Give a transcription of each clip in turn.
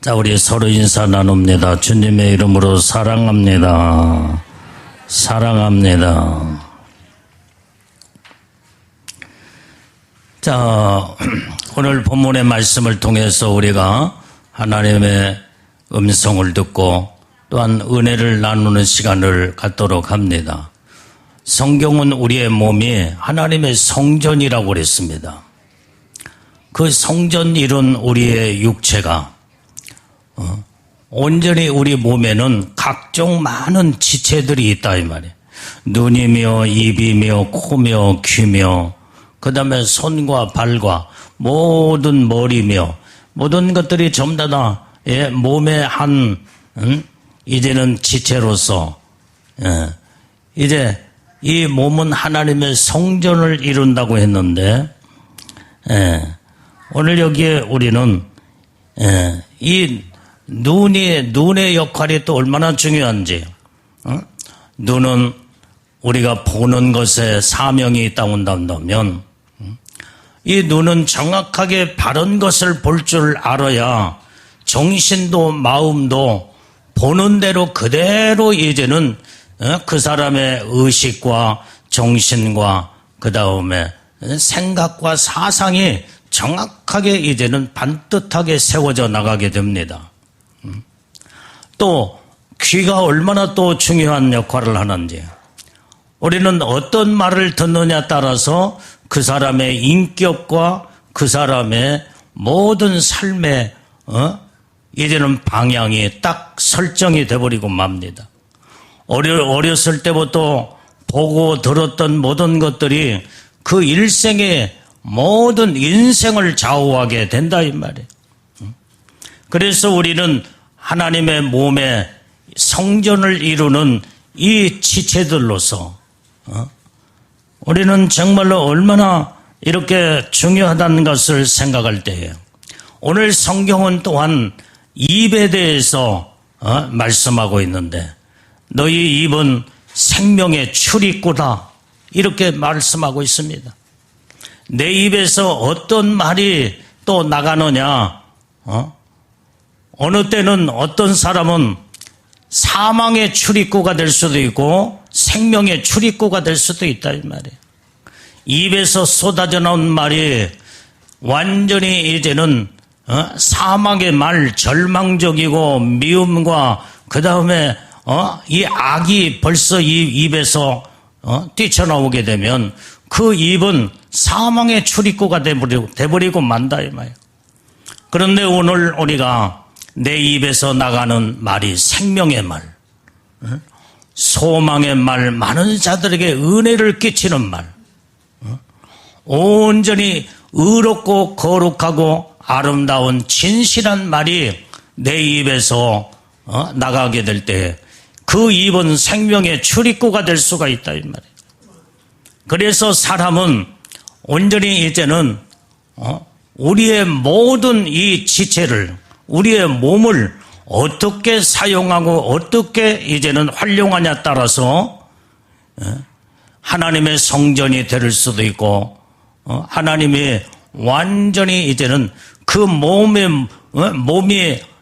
자, 우리 서로 인사 나눕니다. 주님의 이름으로 사랑합니다. 사랑합니다. 자, 오늘 본문의 말씀을 통해서 우리가 하나님의 음성을 듣고 또한 은혜를 나누는 시간을 갖도록 합니다. 성경은 우리의 몸이 하나님의 성전이라고 그랬습니다. 그 성전 이룬 우리의 육체가 온전히 우리 몸에는 각종 많은 지체들이 있다 이 말이에요. 눈이며 입이며 코며 귀며 그 다음에 손과 발과 모든 머리며 모든 것들이 전부 다 몸의 한 이제는 지체로서 이제 이 몸은 하나님의 성전을 이룬다고 했는데 오늘 여기에 우리는 이 눈의 역할이 또 얼마나 중요한지 눈은 우리가 보는 것에 사명이 있다고 한다면 이 눈은 정확하게 바른 것을 볼 줄 알아야 정신도 마음도 보는 대로 그대로 이제는 그 사람의 의식과 정신과 그 다음에 생각과 사상이 정확하게 이제는 반듯하게 세워져 나가게 됩니다. 또 귀가 얼마나 또 중요한 역할을 하는지 우리는 어떤 말을 듣느냐에 따라서 그 사람의 인격과 그 사람의 모든 삶의 이제는 방향이 딱 설정이 돼버리고 맙니다. 어렸을 때부터 보고 들었던 모든 것들이 그 일생의 모든 인생을 좌우하게 된다 이 말이에요. 그래서 우리는 하나님의 몸에 성전을 이루는 이 지체들로서 우리는 정말로 얼마나 이렇게 중요하다는 것을 생각할 때에 오늘 성경은 또한 입에 대해서 말씀하고 있는데 너희 입은 생명의 출입구다 이렇게 말씀하고 있습니다. 내 입에서 어떤 말이 또 나가느냐 어느 때는 어떤 사람은 사망의 출입구가 될 수도 있고 생명의 출입구가 될 수도 있다 이 말이에요. 입에서 쏟아져 나온 말이 완전히 이제는 사망의 말, 절망적이고 미움과 그 다음에 이 악이 벌써 이 입에서 뛰쳐나오게 되면 그 입은 사망의 출입구가 돼버리고 만다 이 말이에요. 그런데 오늘 우리가 내 입에서 나가는 말이 생명의 말, 소망의 말, 많은 자들에게 은혜를 끼치는 말, 온전히 의롭고 거룩하고 아름다운 진실한 말이 내 입에서 나가게 될 때 그 입은 생명의 출입구가 될 수가 있다 이 말이에요. 그래서 사람은 온전히 이제는 우리의 모든 이 지체를 우리의 몸을 어떻게 사용하고 어떻게 이제는 활용하냐에 따라서 하나님의 성전이 될 수도 있고 하나님이 완전히 이제는 그 몸이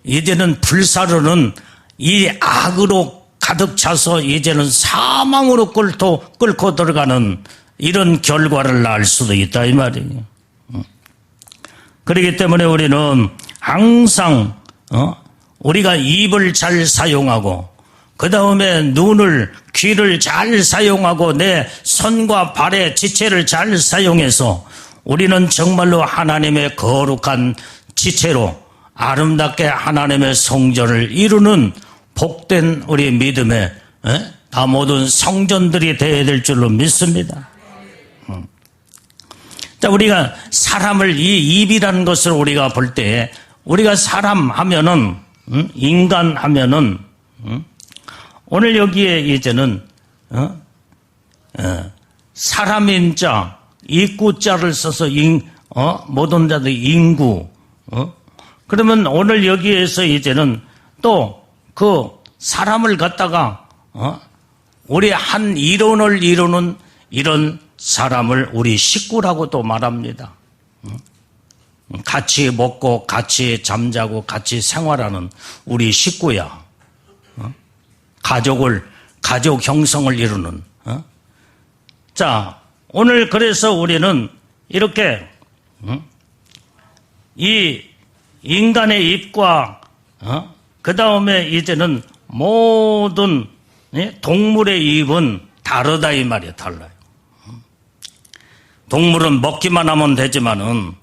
이제는 불사르는 이 악으로 가득 차서 이제는 사망으로 끌고 들어가는 이런 결과를 낳을 수도 있다 이 말이에요. 그렇기 때문에 우리는 항상 우리가 입을 잘 사용하고 그 다음에 눈을 귀를 잘 사용하고 내 손과 발의 지체를 잘 사용해서 우리는 정말로 하나님의 거룩한 지체로 아름답게 하나님의 성전을 이루는 복된 우리 믿음의 다 모든 성전들이 되어야 될 줄로 믿습니다. 자, 우리가 사람을 이 입이라는 것을 우리가 볼 때 우리가 사람 하면은 인간 하면은 오늘 여기에 이제는 사람인 자 이구자를 써서 모든 자들 인구 그러면 오늘 여기에서 이제는 또 그 사람을 갖다가 우리 한 이론을 이루는 이런 사람을 우리 식구라고 또 말합니다. 같이 먹고 같이 잠자고 같이 생활하는 우리 식구야. 가족 형성을 이루는. 자, 오늘 그래서 우리는 이렇게 이 인간의 입과 그 다음에 이제는 모든 동물의 입은 다르다 이 말이에요. 달라요. 동물은 먹기만 하면 되지만은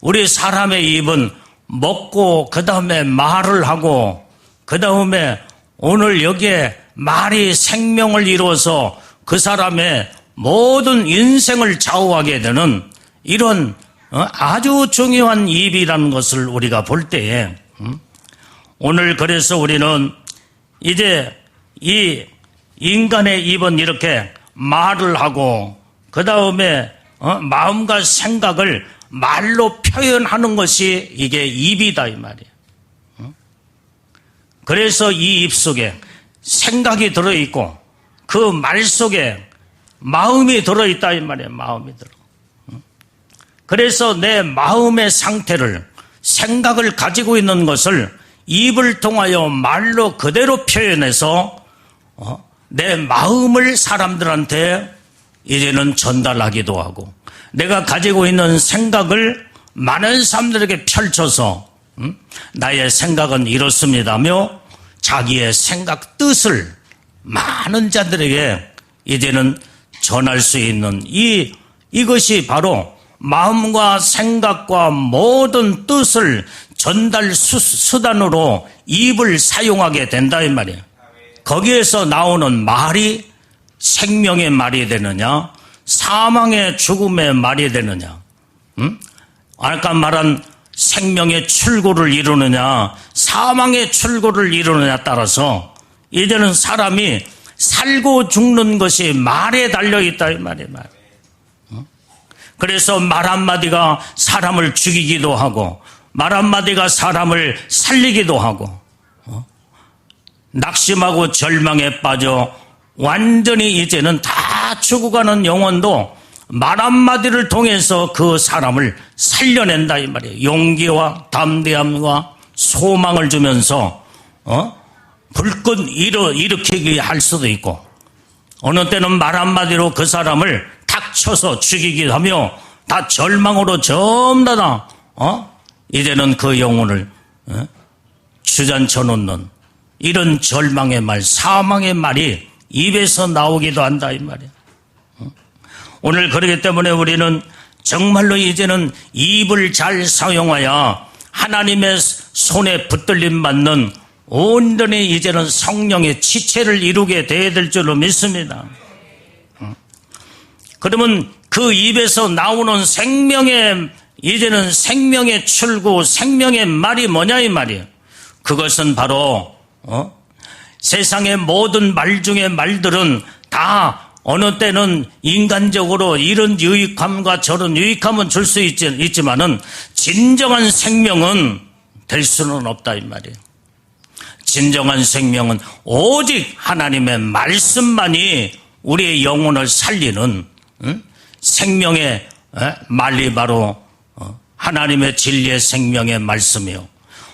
우리 사람의 입은 먹고 그 다음에 말을 하고 그 다음에 오늘 여기에 말이 생명을 이루어서 그 사람의 모든 인생을 좌우하게 되는 이런 아주 중요한 입이라는 것을 우리가 볼 때에 오늘 그래서 우리는 이제 이 인간의 입은 이렇게 말을 하고 그 다음에 마음과 생각을 말로 표현하는 것이 이게 입이다 이 말이에요. 그래서 이 입 속에 생각이 들어있고 그 말 속에 마음이 들어있다 이 말이에요. 마음이 들어. 그래서 내 마음의 상태를 생각을 가지고 있는 것을 입을 통하여 말로 그대로 표현해서 내 마음을 사람들한테 이제는 전달하기도 하고 내가 가지고 있는 생각을 많은 사람들에게 펼쳐서 나의 생각은 이렇습니다며 자기의 생각 뜻을 많은 자들에게 이제는 전할 수 있는 이것이 바로 마음과 생각과 모든 뜻을 전달 수단으로 입을 사용하게 된다 이 말이에요. 거기에서 나오는 말이 생명의 말이 되느냐 사망의 죽음의 말이 되느냐 아까 말한 생명의 출구를 이루느냐 사망의 출구를 이루느냐 따라서 이제는 사람이 살고 죽는 것이 말에 달려있다 이 말이에요. 그래서 말 한마디가 사람을 죽이기도 하고 말 한마디가 사람을 살리기도 하고 낙심하고 절망에 빠져 완전히 이제는 다 죽어가는 영혼도 말 한마디를 통해서 그 사람을 살려낸다 이 말이에요. 용기와 담대함과 소망을 주면서 불끈 일으키게 할 수도 있고 어느 때는 말 한마디로 그 사람을 탁 쳐서 죽이기도 하며 다 절망으로 전부 다 이제는 그 영혼을 주저앉혀 놓는 이런 절망의 말 사망의 말이 입에서 나오기도 한다 이 말이에요. 오늘 그렇기 때문에 우리는 정말로 이제는 입을 잘 사용하여 하나님의 손에 붙들림 받는 온전히 이제는 성령의 지체를 이루게 돼야 될 줄로 믿습니다. 그러면 그 입에서 나오는 이제는 생명의 출구, 생명의 말이 뭐냐 이 말이에요. 그것은 바로 세상의 모든 말 중에 말들은 다 어느 때는 인간적으로 이런 유익함과 저런 유익함은 줄 수 있지만은 진정한 생명은 될 수는 없다 이 말이에요. 진정한 생명은 오직 하나님의 말씀만이 우리의 영혼을 살리는 생명의 말이 바로 하나님의 진리의 생명의 말씀이요.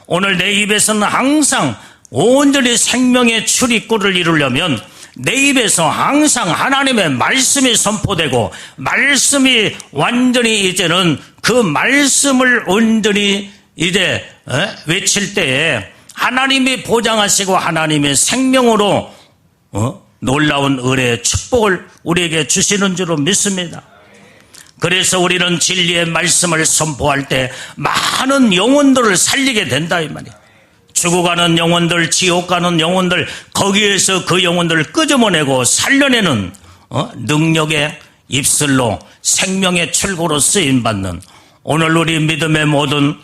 오늘 내 입에서는 항상 온전히 생명의 출입구를 이루려면 내 입에서 항상 하나님의 말씀이 선포되고 말씀이 완전히 이제는 그 말씀을 온전히 이제 외칠 때에 하나님이 보장하시고 하나님의 생명으로 놀라운 은혜의 축복을 우리에게 주시는 줄로 믿습니다. 그래서 우리는 진리의 말씀을 선포할 때 많은 영혼들을 살리게 된다 이 말이에요. 죽어가는 영혼들, 지옥 가는 영혼들, 거기에서 그 영혼들을 끄집어내고 살려내는 능력의 입술로 생명의 출구로 쓰임받는 오늘 우리 믿음의 모든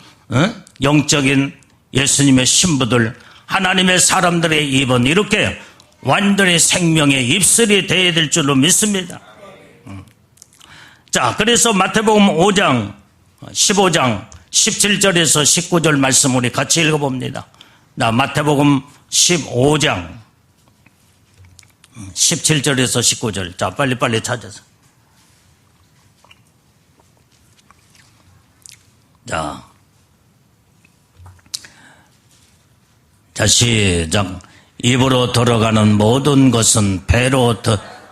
영적인 예수님의 신부들, 하나님의 사람들의 입은 이렇게 완전히 생명의 입술이 되어야 될 줄로 믿습니다. 자, 그래서 마태복음 5장, 15장, 17절에서 19절 말씀 우리 같이 읽어봅니다. 마태복음 15장 17절에서 19절. 자, 빨리빨리 찾아서. 자, 자, 시작. 입으로 들어가는 모든 것은 배로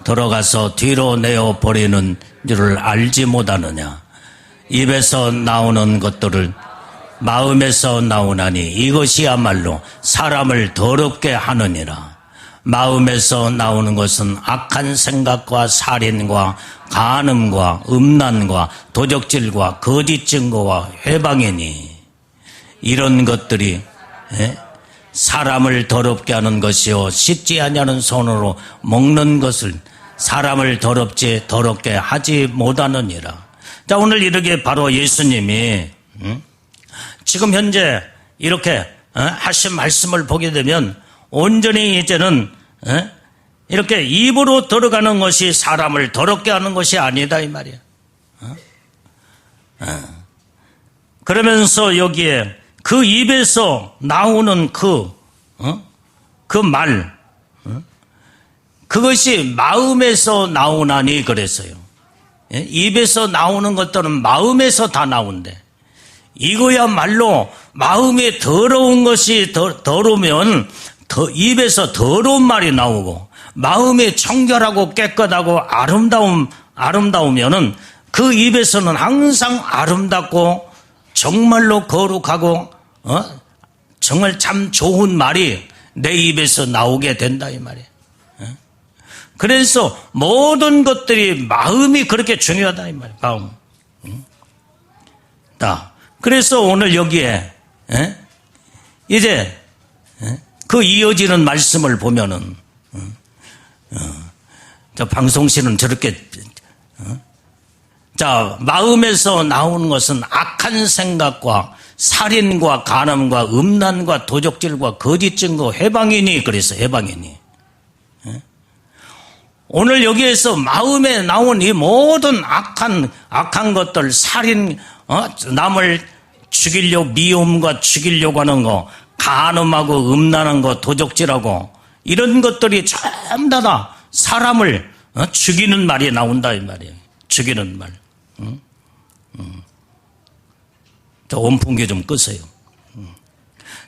들어가서 뒤로 내어버리는 줄을 알지 못하느냐. 입에서 나오는 것들을 마음에서 나오나니 이것이야말로 사람을 더럽게 하느니라. 마음에서 나오는 것은 악한 생각과 살인과 간음과 음란과 도적질과 거짓 증거와 회방이니 이런 것들이 사람을 더럽게 하는 것이요 씻지 아니하는 손으로 먹는 것을 사람을 더럽게 하지 못하느니라. 자, 오늘 이렇게 바로 예수님이 지금 현재 이렇게 하신 말씀을 보게 되면 온전히 이제는 이렇게 입으로 들어가는 것이 사람을 더럽게 하는 것이 아니다 이 말이야. 그러면서 여기에 그 입에서 나오는 그 말, 그것이 마음에서 나오나니 그랬어요. 입에서 나오는 것들은 마음에서 다 나온대. 이거야말로 마음에 더러운 것이 더러우면 입에서 더러운 말이 나오고, 마음이 청결하고 깨끗하고 아름다우면은 그 입에서는 항상 아름답고 정말로 거룩하고 정말 참 좋은 말이 내 입에서 나오게 된다 이 말이에요. 그래서 모든 것들이 마음이 그렇게 중요하다 이 말이에요. 마음. 그래서 오늘 여기에 이제 그 이어지는 말씀을 보면은 저 방송실은 저렇게 자, 마음에서 나오는 것은 악한 생각과 살인과 간음과 음란과 도적질과 거짓 증거 회방이니 그래서 회방이니. 오늘 여기에서 마음에 나온 이 모든 악한 것들, 살인, 남을 미움과 죽이려고 하는 거, 간음하고 음란한 거, 도적질하고 이런 것들이 전부 다 사람을 죽이는 말이 나온다 이 말이에요. 죽이는 말. 저 온풍기 좀 끄세요.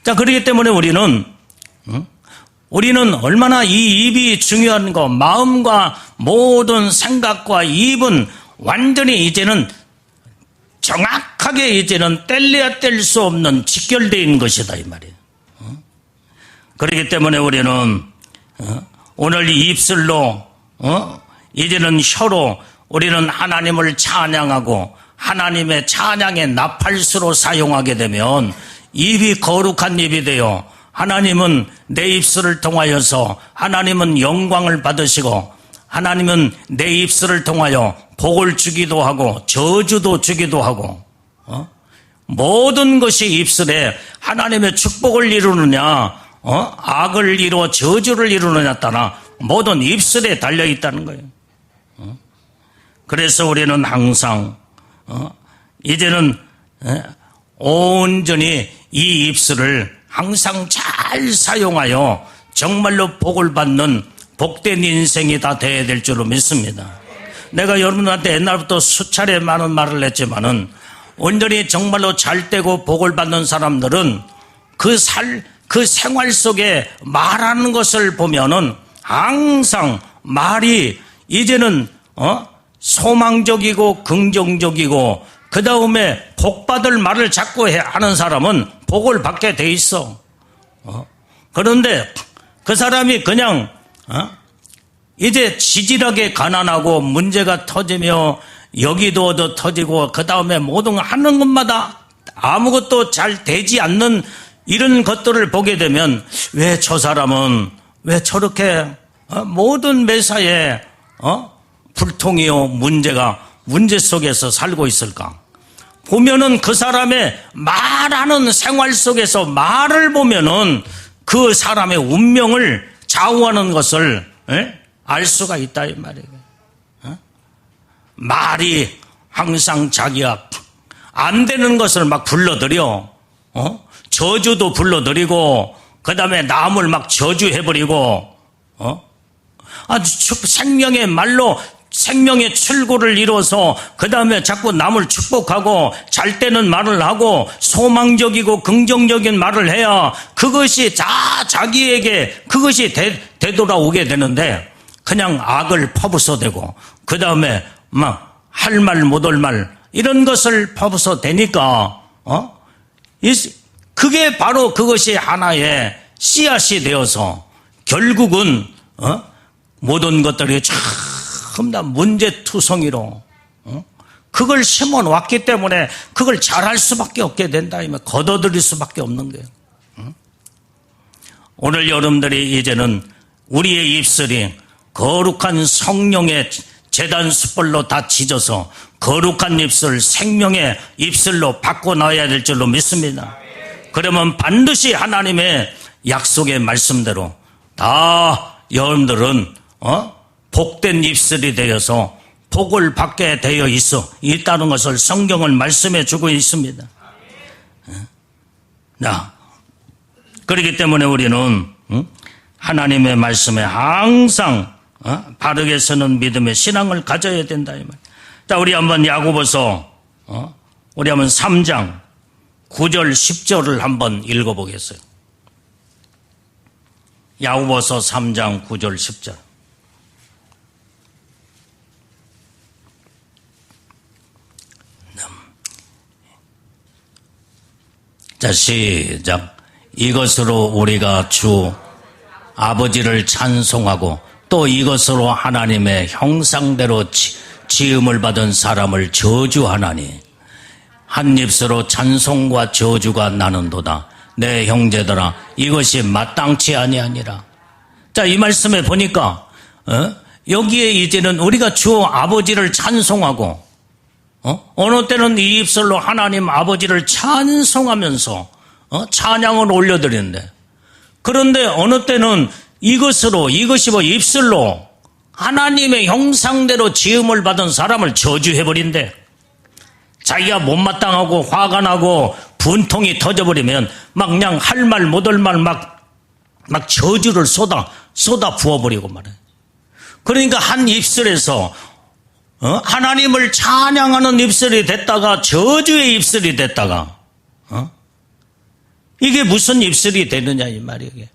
자, 그렇기 때문에 우리는 얼마나 이 입이 중요한 거, 마음과 모든 생각과 입은 완전히 이제는 정확하게 이제는 뗄래야 뗄 수 없는 직결되어 있는 것이다 이 말이에요. 그렇기 때문에 우리는 오늘 이 입술로 이제는 혀로 우리는 하나님을 찬양하고 하나님의 찬양의 나팔수로 사용하게 되면 입이 거룩한 입이 되어 하나님은 내 입술을 통하여서 하나님은 영광을 받으시고 하나님은 내 입술을 통하여 복을 주기도 하고 저주도 주기도 하고 모든 것이 입술에 하나님의 축복을 이루느냐 악을 이루어 저주를 이루느냐 따라 모든 입술에 달려있다는 거예요. 그래서 우리는 항상 이제는 온전히 이 입술을 항상 잘 사용하여 정말로 복을 받는 복된 인생이 다 돼야 될 줄로 믿습니다. 내가 여러분한테 옛날부터 수차례 많은 말을 했지만은 온전히 정말로 잘 되고 복을 받는 사람들은 그 생활 속에 말하는 것을 보면은 항상 말이 이제는 소망적이고 긍정적이고 그 다음에 복받을 말을 자꾸 하는 사람은 복을 받게 돼 있어. 그런데 그 사람이 그냥 이제 지질하게 가난하고 문제가 터지며 여기도 얻어 터지고 그 다음에 모든 하는 것마다 아무것도 잘 되지 않는 이런 것들을 보게 되면 왜 저 사람은 왜 저렇게 모든 매사에 불통이요 문제 속에서 살고 있을까? 보면은 그 사람의 말하는 생활 속에서 말을 보면은 그 사람의 운명을 좌우하는 것을 알 수가 있다 이 말이에요. 말이 항상 자기가 안 되는 것을 막 불러들여 저주도 불러들이고 그 다음에 남을 막 저주해버리고 아주 생명의 말로 생명의 출구를 이뤄서 그 다음에 자꾸 남을 축복하고 잘 때는 말을 하고 소망적이고 긍정적인 말을 해야 그것이 자기에게 그것이 되돌아오게 되는데 그냥 악을 퍼부숴대고 그 다음에 막 할 말 못할 말 이런 것을 퍼부숴대니까 그게 바로 그것이 하나의 씨앗이 되어서 결국은 모든 것들이 전부 다 문제투성이로 그걸 심어 놓았기 때문에 그걸 잘할 수밖에 없게 된다. 걷어들일 수밖에 없는 거예요. 오늘 여러분들이 이제는 우리의 입술이 거룩한 성령의 제단 숯불로 다 지져서 거룩한 입술, 생명의 입술로 바꿔놔야 될 줄로 믿습니다. 그러면 반드시 하나님의 약속의 말씀대로 다 여러분들은 복된 입술이 되어서 복을 받게 되어 있다는 것을 성경은 말씀해 주고 있습니다. 그렇기 때문에 우리는 하나님의 말씀에 항상 바르게 서는 믿음의 신앙을 가져야 된다 이 말. 자, 우리 한번 야고보서 우리 한번 3장 9절 10절을 한번 읽어보겠어요. 야고보서 3장 9절 10절. 자, 시작. 이것으로 우리가 주 아버지를 찬송하고 또 이것으로 하나님의 형상대로 지음을 받은 사람을 저주하나니 한 입으로 찬송과 저주가 나는도다. 내 형제들아 이것이 마땅치 아니하니라. 자, 이 말씀에 보니까 여기에 이제는 우리가 주 아버지를 찬송하고 어느 때는 이 입술로 하나님 아버지를 찬송하면서 찬양을 올려드리는데 그런데 어느 때는 이것이 입술로 하나님의 형상대로 지음을 받은 사람을 저주해버린대. 자기가 못마땅하고 화가 나고 분통이 터져버리면 막 그냥 할 말 못할 말 막 저주를 쏟아 부어버리고 말해. 그러니까 한 입술에서 하나님을 찬양하는 입술이 됐다가 저주의 입술이 됐다가 이게 무슨 입술이 되느냐 이 말이에요.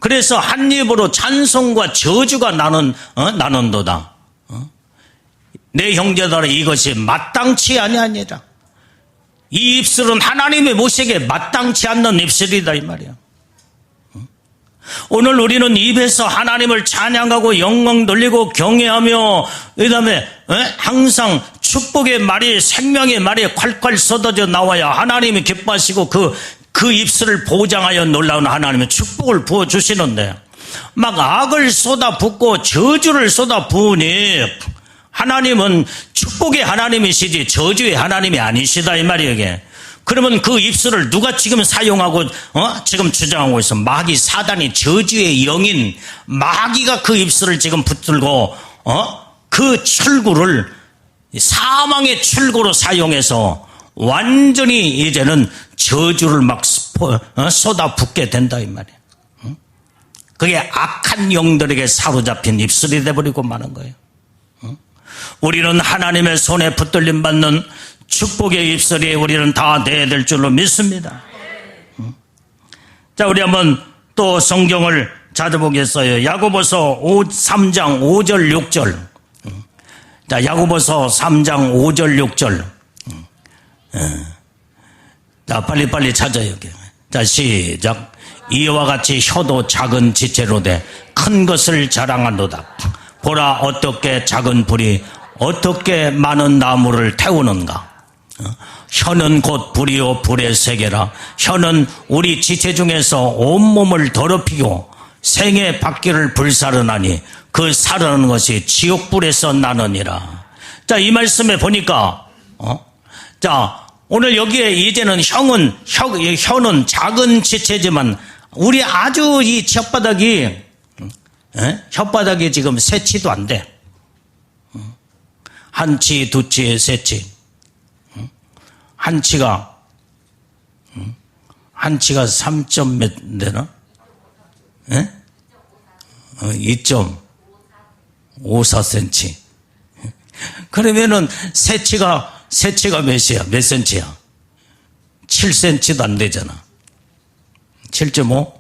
그래서 한 입으로 찬송과 저주가 나는도다. 내 형제들아 이것이 마땅치 아니하니라. 이 입술은 하나님의 모시기에 마땅치 않는 입술이다 이 말이야. 오늘 우리는 입에서 하나님을 찬양하고 영광 돌리고 경외하며 그다음에 항상 축복의 말이 생명의 말이 콸콸 쏟아져 나와야 하나님이 기뻐하시고 그 입술을 보장하여 놀라운 하나님의 축복을 부어주시는데 막 악을 쏟아붓고 저주를 쏟아부으니 하나님은 축복의 하나님이시지 저주의 하나님이 아니시다 이 말이에요. 이게. 그러면 그 입술을 누가 지금 사용하고 지금 주장하고 있어? 마귀 사단이 저주의 영인 마귀가 그 입술을 지금 붙들고 그 출구를 사망의 출구로 사용해서 완전히 이제는 저주를 막 쏟아붓게 된다 이 말이에요. 그게 악한 영들에게 사로잡힌 입술이 돼버리고 마는 거예요. 우리는 하나님의 손에 붙들림 받는 축복의 입술이 우리는 다 돼야 될 줄로 믿습니다. 자, 우리 한번 또 성경을 찾아보겠어요. 야고보서 3장 5절 6절. 자, 야고보서 3장 5절 6절. 자, 빨리빨리 찾아요. 자, 시작. 이와 같이 혀도 작은 지체로 돼 큰 것을 자랑한도다. 보라 어떻게 작은 불이 어떻게 많은 나무를 태우는가. 혀는 곧 불이요 불의 세계라. 혀는 우리 지체 중에서 온몸을 더럽히고 생의 바퀴를 불사르나니 그 사르는 것이 지옥불에서 나느니라. 자, 이 말씀에 보니까 자, 오늘 여기에 이제는 혀는 작은 지체지만 우리 아주 이 혓바닥이 지금 세치도 안 돼. 한 치, 두 치, 세 치. 한 치가 3점 몇 되나? 2.54cm. 그러면은 새치가 몇이야? 몇 센치야? 7cm도 안 되잖아. 7.5?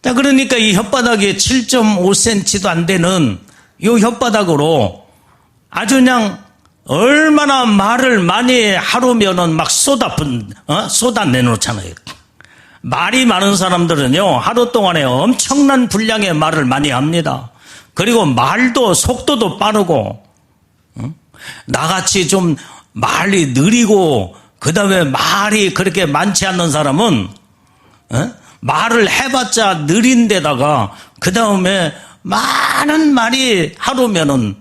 자, 그러니까 이 혓바닥에 7.5cm도 안 되는 이 혓바닥으로 아주 그냥 얼마나 말을 많이 하루면은 막 쏟아내놓잖아요. 말이 많은 사람들은요, 하루 동안에 엄청난 분량의 말을 많이 합니다. 그리고 말도 속도도 빠르고, 나같이 좀 말이 느리고, 그 다음에 말이 그렇게 많지 않는 사람은, 말을 해봤자 느린데다가, 그 다음에 많은 말이 하루면은,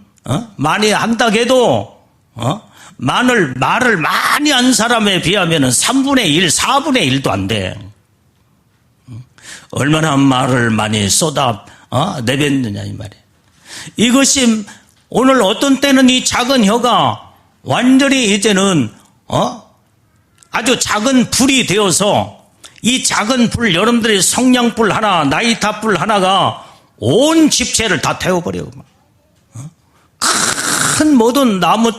많이 한다 해도, 말을 많이 한 사람에 비하면은 3분의 1, 4분의 1도 안 돼. 얼마나 말을 많이 내뱉느냐 이 말이에요. 이것이 오늘 어떤 때는 이 작은 혀가 완전히 이제는 아주 작은 불이 되어서 이 작은 불, 여러분들의 성냥불 하나, 나이탑불 하나가 온 집체를 다 태워버려요. 큰 모든 나무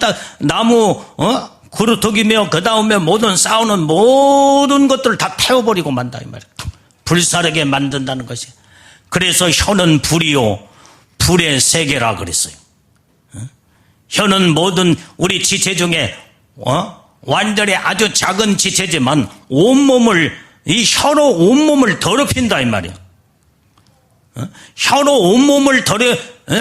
그루터기며 그 다음에 모든 싸우는 모든 것들을 다 태워버리고 만다 이 말이에요. 불사르게 만든다는 것이. 그래서 혀는 불이요 불의 세계라 그랬어요. 혀는 모든 우리 지체 중에 완전히 아주 작은 지체지만 이 혀로 온몸을 더럽힌다 이 말이에요. 혀로 온몸을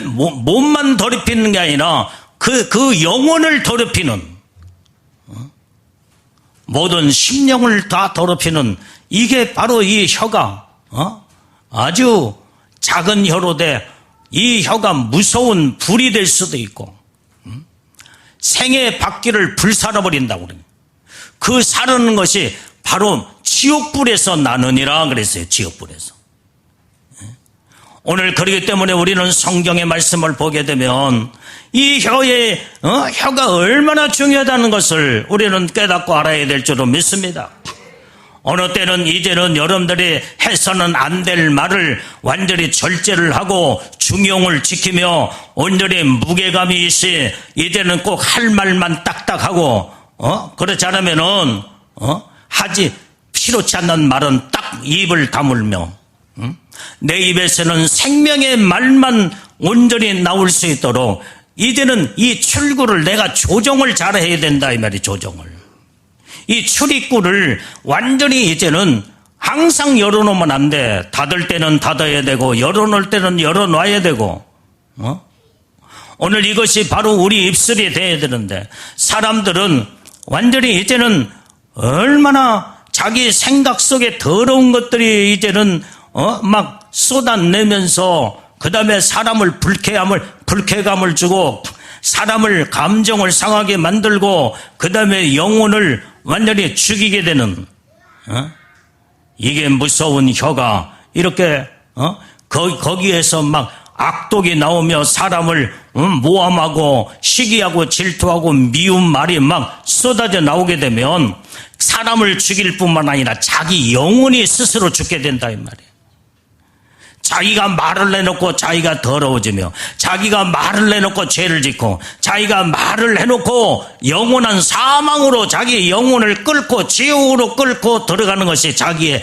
몸만 더럽히는 게 아니라 그 영혼을 더럽히는 모든 심령을 다 더럽히는 이게 바로 이 혀가 아주 작은 혀로 이 혀가 무서운 불이 될 수도 있고 생의 바퀴를 불살아버린다고 그래요. 그 사르는 것이 바로 지옥불에서 나느니라 그랬어요. 지옥불에서. 오늘 그렇기 때문에 우리는 성경의 말씀을 보게 되면 이 혀가 얼마나 중요하다는 것을 우리는 깨닫고 알아야 될 줄로 믿습니다. 어느 때는 이제는 여러분들이 해서는 안 될 말을 완전히 절제를 하고 중용을 지키며 온전히 무게감이 있이 이제는 꼭 할 말만 딱딱하고 그렇지 않으면은 하지 필요치 않는 말은 딱 입을 다물며 내 입에서는 생명의 말만 온전히 나올 수 있도록 이제는 이 출구를 내가 조정을 잘해야 된다 이 말이 조정을. 이 출입구를 완전히 이제는 항상 열어놓으면 안 돼. 닫을 때는 닫아야 되고 열어놓을 때는 열어놔야 되고 오늘 이것이 바로 우리 입술이 돼야 되는데 사람들은 완전히 이제는 얼마나 자기 생각 속에 더러운 것들이 이제는 막 쏟아내면서 그 다음에 사람을 불쾌감을 주고 사람을 감정을 상하게 만들고 그 다음에 영혼을 완전히 죽이게 되는 이게 무서운 혀가 이렇게 거기에서 막 악독이 나오며 사람을 모함하고 시기하고 질투하고 미운 말이 막 쏟아져 나오게 되면 사람을 죽일 뿐만 아니라 자기 영혼이 스스로 죽게 된다 이 말이에요. 자기가 말을 내놓고 자기가 더러워지며 자기가 말을 내놓고 죄를 짓고 자기가 말을 해놓고 영원한 사망으로 자기 영혼을 끌고 지옥으로 끌고 들어가는 것이 자기의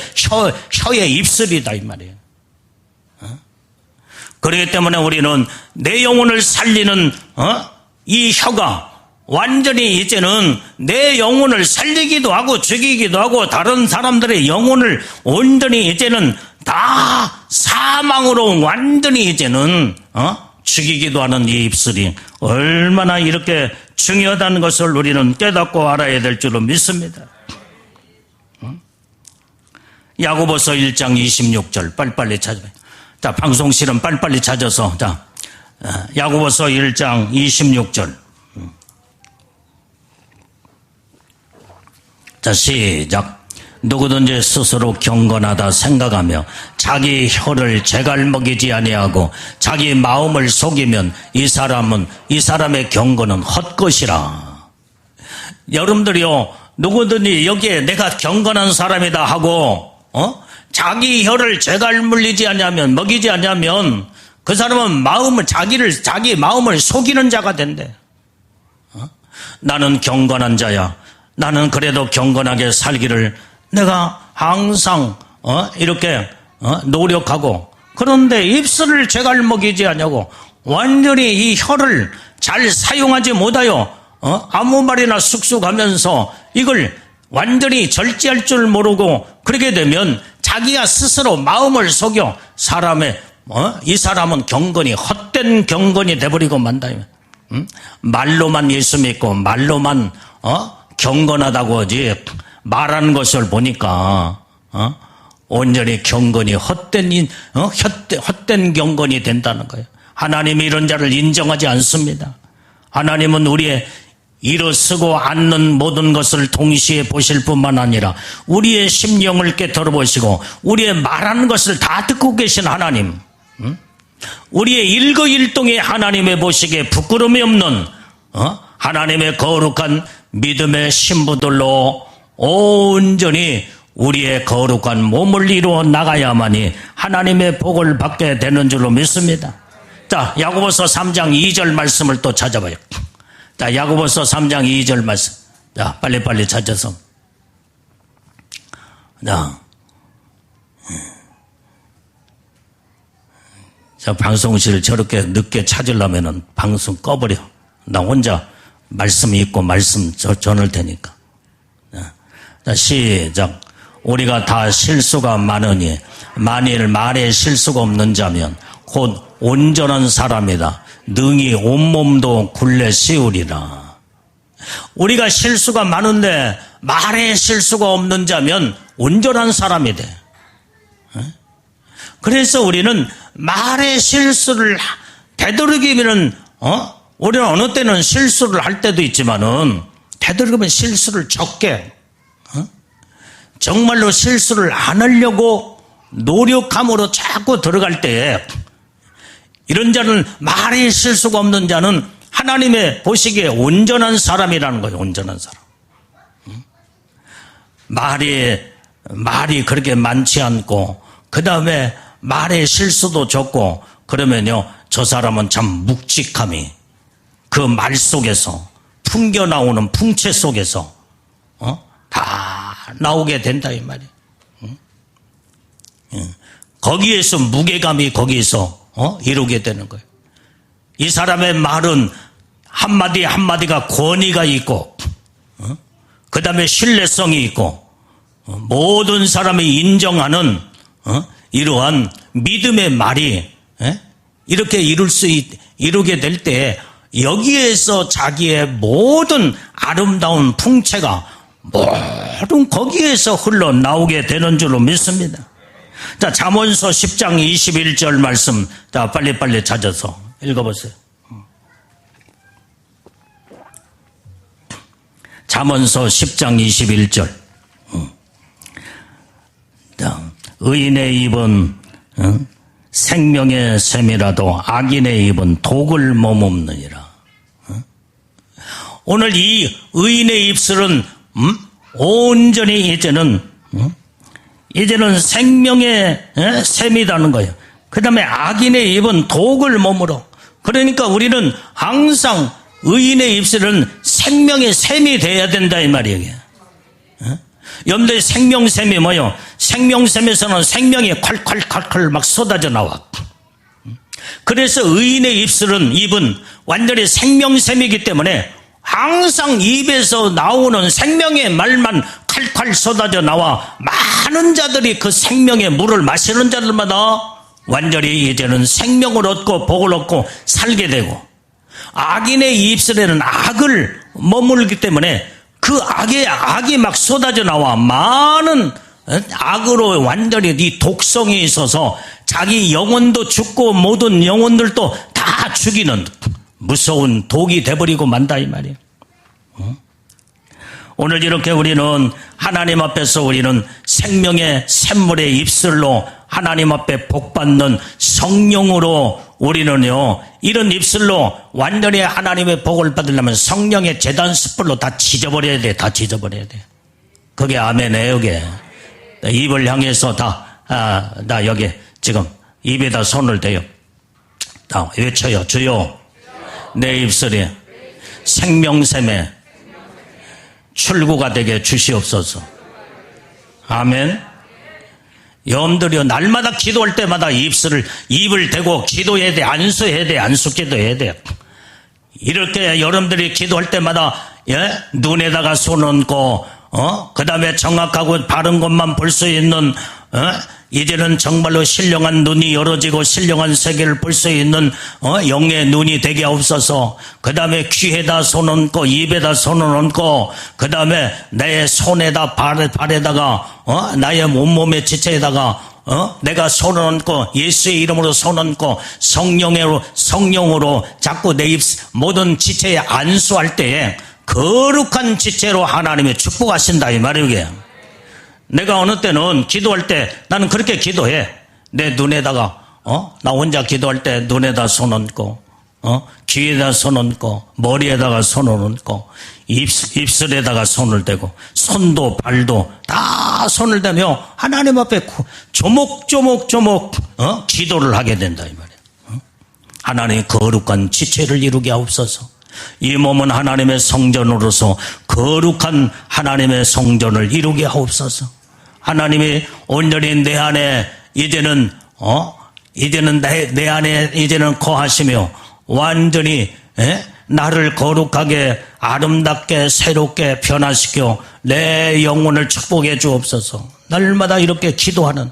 혀의 입술이다 이 말이에요. 그렇기 때문에 우리는 내 영혼을 살리는 이 혀가 완전히 이제는 내 영혼을 살리기도 하고 죽이기도 하고 다른 사람들의 영혼을 온전히 이제는 다 사망으로 완전히 이제는 죽이기도 하는 이 입술이 얼마나 이렇게 중요하다는 것을 우리는 깨닫고 알아야 될 줄로 믿습니다. 야고보서 1장 26절 빨리빨리 찾아봐요. 자, 방송실은 빨리빨리 찾아서 자, 야고보서 1장 26절 자, 시작. 누구든지 스스로 경건하다 생각하며 자기 혀를 제갈먹이지 아니하고 자기 마음을 속이면 이 사람의 경건은 헛것이라. 여러분들이요, 누구든지 여기에 내가 경건한 사람이다 하고 자기 혀를 제갈물리지 않냐면 먹이지 않냐면 그 사람은 자기 마음을 속이는 자가 된대. 나는 경건한 자야. 나는 그래도 경건하게 살기를 내가 항상 이렇게 노력하고, 그런데 입술을 제갈 먹이지 않냐고 완전히 이 혀를 잘 사용하지 못하여 아무 말이나 쑥쑥 하면서 이걸 완전히 절제할 줄 모르고, 그렇게 되면 자기가 스스로 마음을 속여 이 사람은 경건이 헛된 경건이 돼버리고 만다. 말로만 예수 믿고 말로만 경건하다고 하지 말하는 것을 보니까 온전히 경건이 헛된 경건이 된다는 거예요. 하나님이 이런 자를 인정하지 않습니다. 하나님은 우리의 일어서고 앉는 모든 것을 동시에 보실 뿐만 아니라 우리의 심령을 깨달아 보시고 우리의 말하는 것을 다 듣고 계신 하나님, 우리의 일거일동의 하나님의 보시기에 부끄러움이 없는 하나님의 거룩한 믿음의 신부들로 온전히 우리의 거룩한 몸을 이루어 나가야만이 하나님의 복을 받게 되는 줄로 믿습니다. 자, 야고보서 3장 2절 말씀을 또 찾아봐요. 자, 야고보서 3장 2절 말씀. 자, 빨리빨리 찾아서. 자, 방송실을 저렇게 늦게 찾으려면은 방송 꺼버려. 나 혼자 말씀 읽고 말씀 전할 테니까. 자, 시작. 우리가 다 실수가 많으니 만일 말에 실수가 없는 자면 곧 온전한 사람이다. 능히 온몸도 굴레 씌우리라. 우리가 실수가 많은데 말에 실수가 없는 자면 온전한 사람이 돼. 그래서 우리는 말에 실수를 되도록이면은 우리는 어느 때는 실수를 할 때도 있지만은 되도록이면 실수를 적게, 정말로 실수를 안 하려고 노력함으로 자꾸 들어갈 때, 이런 자는 말에 실수가 없는 자는 하나님의 보시기에 온전한 사람이라는 거예요. 온전한 사람. 말이 그렇게 많지 않고, 그 다음에 말에 실수도 적고, 그러면요, 저 사람은 참 묵직함이 그 말 속에서 풍겨 나오는 풍채 속에서 다 나오게 된다 이 말이에요. 거기에서 무게감이 거기에서 이루게 되는 거예요. 이 사람의 말은 한마디 한마디가 권위가 있고, 그 다음에 신뢰성이 있고, 모든 사람이 인정하는 이러한 믿음의 말이 이렇게 이루게 될 때 여기에서 자기의 모든 아름다운 풍채가 모든 거기에서 흘러나오게 되는 줄로 믿습니다. 자, 잠언서 10장 21절 말씀, 자, 빨리빨리 찾아서 읽어보세요. 잠언서 10장 21절. 자, 의인의 입은 생명의 샘이라도 악인의 입은 독을 머금느니라. 오늘 이 의인의 입술은 온전히 이제는 생명의 샘이라는 거예요. 그 다음에 악인의 입은 독을 머물어. 그러니까 우리는 항상 의인의 입술은 생명의 샘이 돼야 된다 이 말이에요. 여러분들 생명샘이 뭐예요? 생명샘에서는 생명이 콸콸콸콸 막 쏟아져 나와. 그래서 의인의 입은 완전히 생명샘이기 때문에 항상 입에서 나오는 생명의 말만 칼칼 쏟아져 나와 많은 자들이 그 생명의 물을 마시는 자들마다 완전히 이제는 생명을 얻고 복을 얻고 살게 되고, 악인의 입술에는 악을 머물기 때문에 그 악이 막 쏟아져 나와 많은 악으로 완전히 이 독성이 있어서 자기 영혼도 죽고 모든 영혼들도 다 죽이는 무서운 독이 돼버리고 만다 이 말이에요. 오늘 이렇게 우리는 하나님 앞에서 우리는 생명의 샘물의 입술로 하나님 앞에 복받는 성령으로 우리는요, 이런 입술로 완전히 하나님의 복을 받으려면 성령의 제단 숯불로 다 지져버려야 돼. 다 지져버려야 돼. 그게 아멘이에요. 여기 입을 향해서 나 여기 지금 입에다 손을 대요. 외쳐요. 주여, 내 입술이 생명샘에 출구가 되게 주시옵소서. 아멘. 여러분들이요, 날마다 기도할 때마다 입을 대고 기도해야 돼. 안수해야 돼. 안수기도해야 돼. 이렇게 여러분들이 기도할 때마다, 눈에다가 손 얹고, 그 다음에 정확하고 바른 것만 볼 수 있는, 이제는 정말로 신령한 눈이 열어지고 신령한 세계를 볼 수 있는 영의 눈이 되게 없어서, 그 다음에 귀에다 손 얹고 입에다 손을 얹고, 그 다음에 내 손에다 발에다가 나의 온몸의 지체에다가 내가 손을 얹고 예수의 이름으로 손 얹고 성령으로 자꾸 내 모든 지체에 안수할 때에 거룩한 지체로 하나님의 축복하신다 이 말이에요. 내가 어느 때는 기도할 때 나는 그렇게 기도해. 내 눈에다가 나 혼자 기도할 때 눈에다 손 얹고 귀에다 손 얹고 머리에다가 손을 얹고 입술에다가 손을 대고 손도 발도 다 손을 대며 하나님 앞에 조목조목 기도를 하게 된다 이 말이에요. 하나님의 거룩한 지체를 이루게 하옵소서. 이 몸은 하나님의 성전으로서 거룩한 하나님의 성전을 이루게 하옵소서. 하나님이 온전히 내 안에 이제는 내 안에 이제는 거하시며 완전히 나를 거룩하게 아름답게 새롭게 변화시켜 내 영혼을 축복해 주옵소서. 날마다 이렇게 기도하는,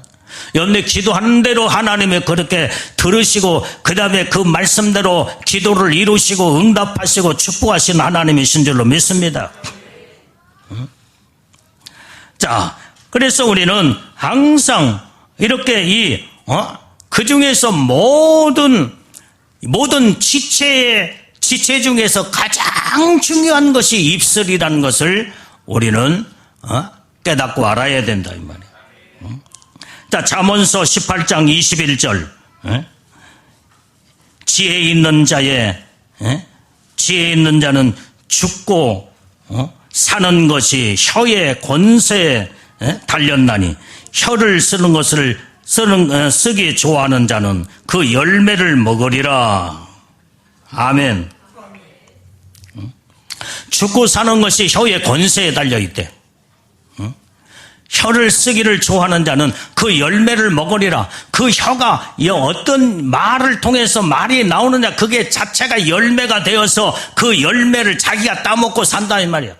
여러분들 기도하는 대로 하나님이 그렇게 들으시고 그 다음에 그 말씀대로 기도를 이루시고 응답하시고 축복하신 하나님이신 줄로 믿습니다. 자, 그래서 우리는 항상 이렇게 그 중에서 모든 지체 중에서 가장 중요한 것이 입술이라는 것을 우리는 깨닫고 알아야 된다 이 말이에요. 자, 잠언서 18장 21절. 지혜 있는 자는 죽고 사는 것이 혀의 권세에 달렸나니 혀를 쓰기 좋아하는 자는 그 열매를 먹으리라. 아멘. 죽고 사는 것이 혀의 권세에 달려있대. 혀를 쓰기를 좋아하는 자는 그 열매를 먹으리라. 그 혀가 어떤 말을 통해서 말이 나오느냐, 그게 자체가 열매가 되어서 그 열매를 자기가 따먹고 산다 이 말이야.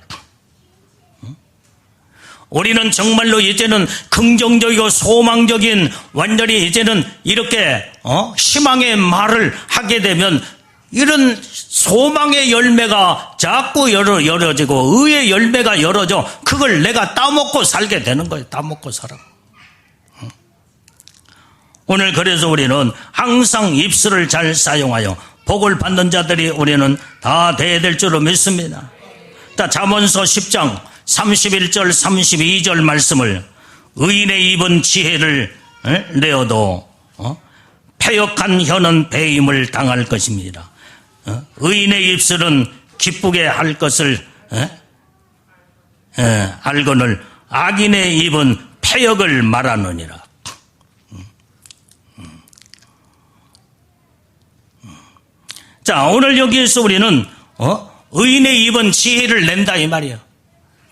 우리는 정말로 이제는 긍정적이고 소망적인, 완전히 이제는 이렇게 희망의 말을 하게 되면 이런 소망의 열매가 자꾸 열어지고 의의 열매가 열어져. 그걸 내가 따먹고 살게 되는 거예요. 따먹고 살아. 오늘 그래서 우리는 항상 입술을 잘 사용하여 복을 받는 자들이 우리는 다 돼야 될 줄로 믿습니다. 자, 잠언서 10장 31절 32절 말씀을, 의인의 입은 지혜를 내어도 패역한 혀는 배임을 당할 것입니다. 의인의 입술은 기쁘게 할 것을 알거늘 악인의 입은 패역을 말하느니라. 자, 오늘 여기에서 우리는 의인의 입은 지혜를 낸다 이 말이에요.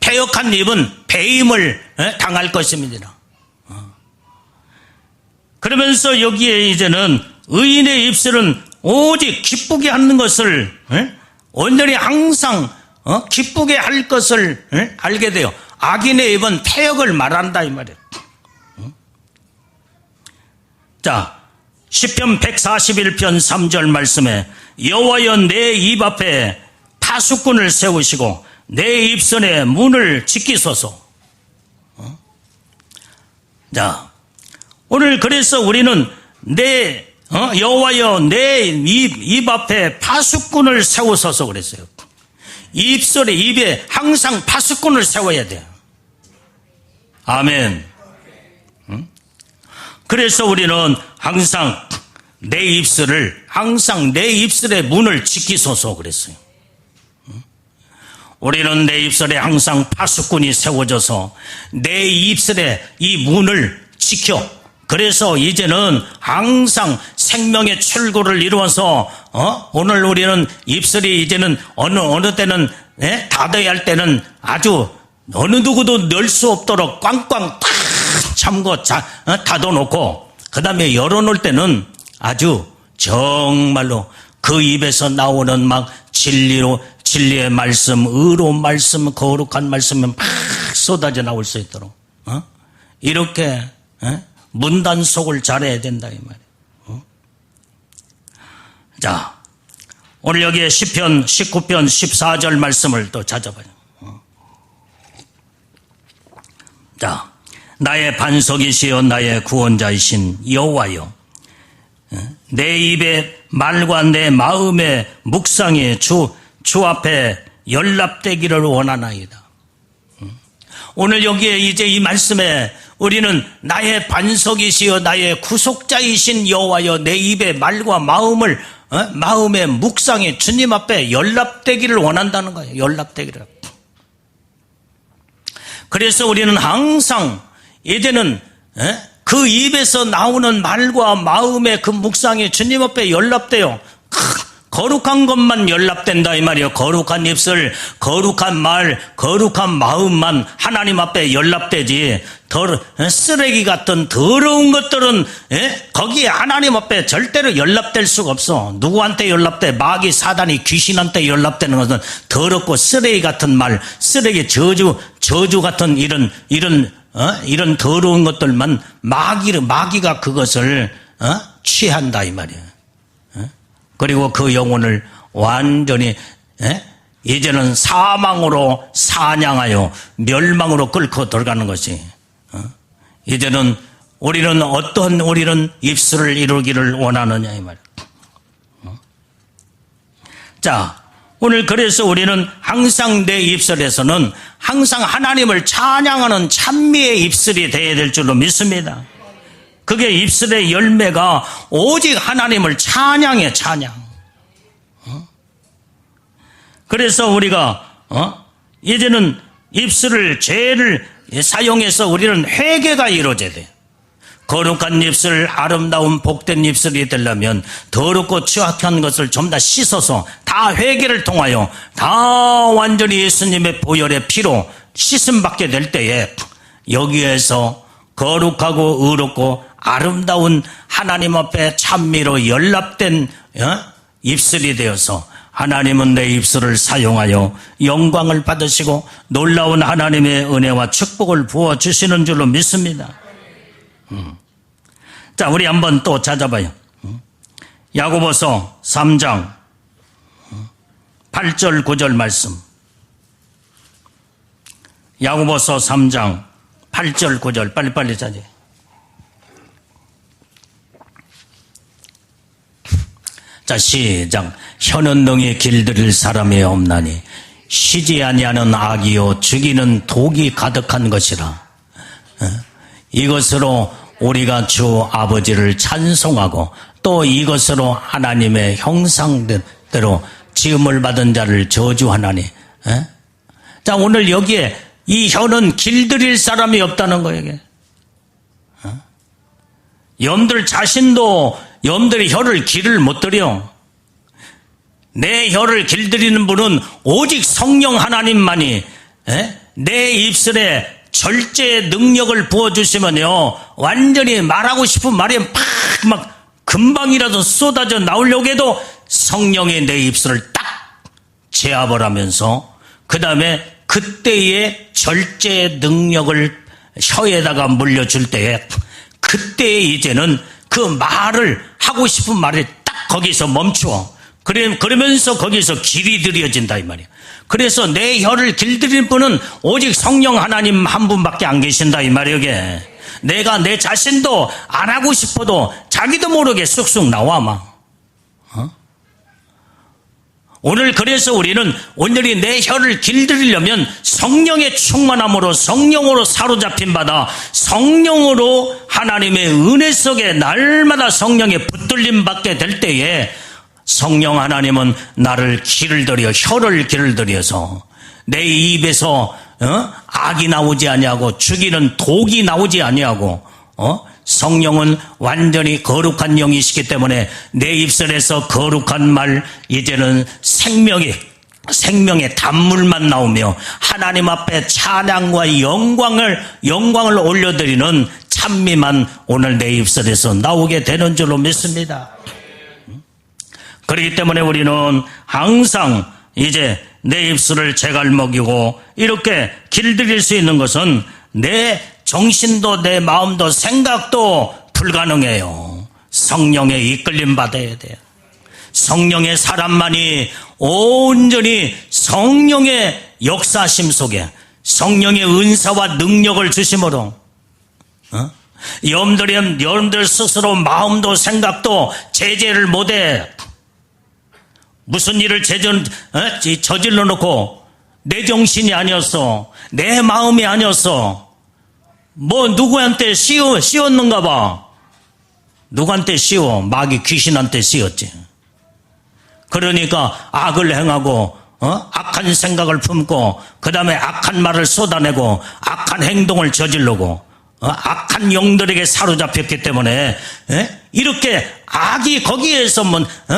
패역한 입은 배임을 당할 것입니다. 그러면서 여기에 이제는 의인의 입술은 오직 기쁘게 하는 것을 온전히 항상 기쁘게 할 것을 알게 돼요. 악인의 입은 패역을 말한다 이 말이에요. 자, 시편 141편 3절 말씀에 여호와여 내 입 앞에 파수꾼을 세우시고 내 입선에 문을 지키소서. 자, 오늘 그래서 우리는 여호와여 내 입 앞에 파수꾼을 세우소서 그랬어요. 입에 항상 파수꾼을 세워야 돼요. 아멘. 그래서 우리는 항상 내 입술의 문을 지키소서 그랬어요. 우리는 내 입술에 항상 파수꾼이 세워져서 내 입술에 이 문을 지켜 그래서 이제는 항상 생명의 출구를 이루어서 오늘 우리는 입술이 이제는 어느 때는 닫아야 할 때는 아주 어느 누구도 널 수 없도록 꽝꽝 탁 잠궈 닫아놓고 그 다음에 열어놓을 때는 아주 정말로 그 입에서 나오는 막 진리의 말씀, 의로운 말씀, 거룩한 말씀이 막 쏟아져 나올 수 있도록 이렇게 문단속을 잘해야 된다 이 말이에요. 자, 오늘 여기에 시편 19편 14절 말씀을 또 찾아봐요. 자, 나의 반석이시여 나의 구원자이신 여호와여, 내 입의 말과 내 마음의 묵상이 주 앞에 연락되기를 원하나이다. 오늘 여기에 이제 이 말씀에 우리는 나의 반석이시여 나의 구속자이신 여호와여, 내 입의 말과 마음의 묵상이 주님 앞에 연락되기를 원한다는 거예요. 연락되기를. 그래서 우리는 항상 이제는 그 입에서 나오는 말과 마음의 그 묵상이 주님 앞에 연락돼요. 거룩한 것만 연락된다 이 말이에요. 거룩한 입술, 거룩한 말, 거룩한 마음만 하나님 앞에 연락되지, 쓰레기 같은 더러운 것들은 거기에 하나님 앞에 절대로 연락될 수가 없어. 누구한테 연락돼? 마귀, 사단이, 귀신한테 연락되는 것은 더럽고 쓰레기 같은 말, 쓰레기, 저주 같은 이런 더러운 것들만 마귀가 그것을 취한다 이 말이에요. 그리고 그 영혼을 완전히 이제는 사망으로 사냥하여 멸망으로 끌고 들어가는 것이, 이제는 우리는 우리는 입술을 이루기를 원하느냐 이 말이에요. 자, 오늘 그래서 우리는 항상 내 입술에서는 항상 하나님을 찬양하는 찬미의 입술이 되어야 될 줄로 믿습니다. 그게 입술의 열매가 오직 하나님을 찬양해, 찬양. 그래서 우리가 이제는 입술을, 죄를 사용해서 우리는 회개가 이루어져야 돼요. 거룩한 입술, 아름다운 복된 입술이 되려면 더럽고 추악한 것을 좀 다 씻어서 다 회개를 통하여 다 완전히 예수님의 보혈의 피로 씻음받게 될 때에 여기에서 거룩하고 의롭고 아름다운 하나님 앞에 찬미로 연락된 입술이 되어서 하나님은 내 입술을 사용하여 영광을 받으시고 놀라운 하나님의 은혜와 축복을 부어주시는 줄로 믿습니다. 자, 우리 한번 또 찾아봐요. 야고보서 3장 8절 9절 말씀. 야고보서 3장 8절 9절 빨리빨리 찾아요. 자, 시작. 혀는 능히 길들일 사람이 없나니 쉬지 아니하는 악이요 죽이는 독이 가득한 것이라. 이것으로 우리가 주 아버지를 찬송하고 또 이것으로 하나님의 형상대로 지음을 받은 자를 저주하나니. 자, 오늘 여기에 이 혀는 길들일 사람이 없다는 거예요. 이게. 여러분들 자신도 여러분들이 혀를 길을 못 들여. 내 혀를 길들이는 분은 오직 성령 하나님만이 내 입술에 절제의 능력을 부어주시면요, 완전히 말하고 싶은 말이 막 금방이라도 쏟아져 나오려고 해도 성령이 내 입술을 딱 제압을 하면서 그 다음에 그때의 절제의 능력을 혀에다가 물려줄 때에 그때 이제는 그 말을 하고 싶은 말이 딱 거기서 멈추어. 그러면서 거기서 길이 들여진다 이 말이야. 그래서 내 혀를 길들인 분은 오직 성령 하나님 한 분밖에 안 계신다 이 말이야. 이게 내가 내 자신도 안 하고 싶어도 자기도 모르게 쑥쑥 나와 막. 오늘 그래서 우리는 오늘이 내 혀를 길들이려면 성령의 충만함으로 성령으로 사로잡힌 바다 성령으로 하나님의 은혜 속에 날마다 성령의 붙들림 받게 될 때에 성령 하나님은 나를 길을 들여 혀를 길을 들여서 내 입에서 악이 나오지 아니하고 죽이는 독이 나오지 아니하고 성령은 완전히 거룩한 영이시기 때문에 내 입술에서 거룩한 말, 이제는 생명의 단물만 나오며 하나님 앞에 찬양과 영광을 올려드리는 찬미만 오늘 내 입술에서 나오게 되는 줄로 믿습니다. 그렇기 때문에 우리는 항상 이제 내 입술을 제갈 먹이고 이렇게 길들일 수 있는 것은 내 정신도 내 마음도 생각도 불가능해요. 성령의 이끌림 받아야 돼요. 성령의 사람만이 온전히 성령의 역사심 속에 성령의 은사와 능력을 주심으로 여러분들 스스로 마음도 생각도 제재를 못해. 무슨 일을 저질러 놓고 내 정신이 아니었어, 내 마음이 아니었어, 뭐 누구한테 씌웠는가 봐. 누구한테 씌워? 마귀 귀신한테 씌웠지. 그러니까 악을 행하고 악한 생각을 품고 그 다음에 악한 말을 쏟아내고 악한 행동을 저지르고 악한 영들에게 사로잡혔기 때문에 이렇게 악이 거기에서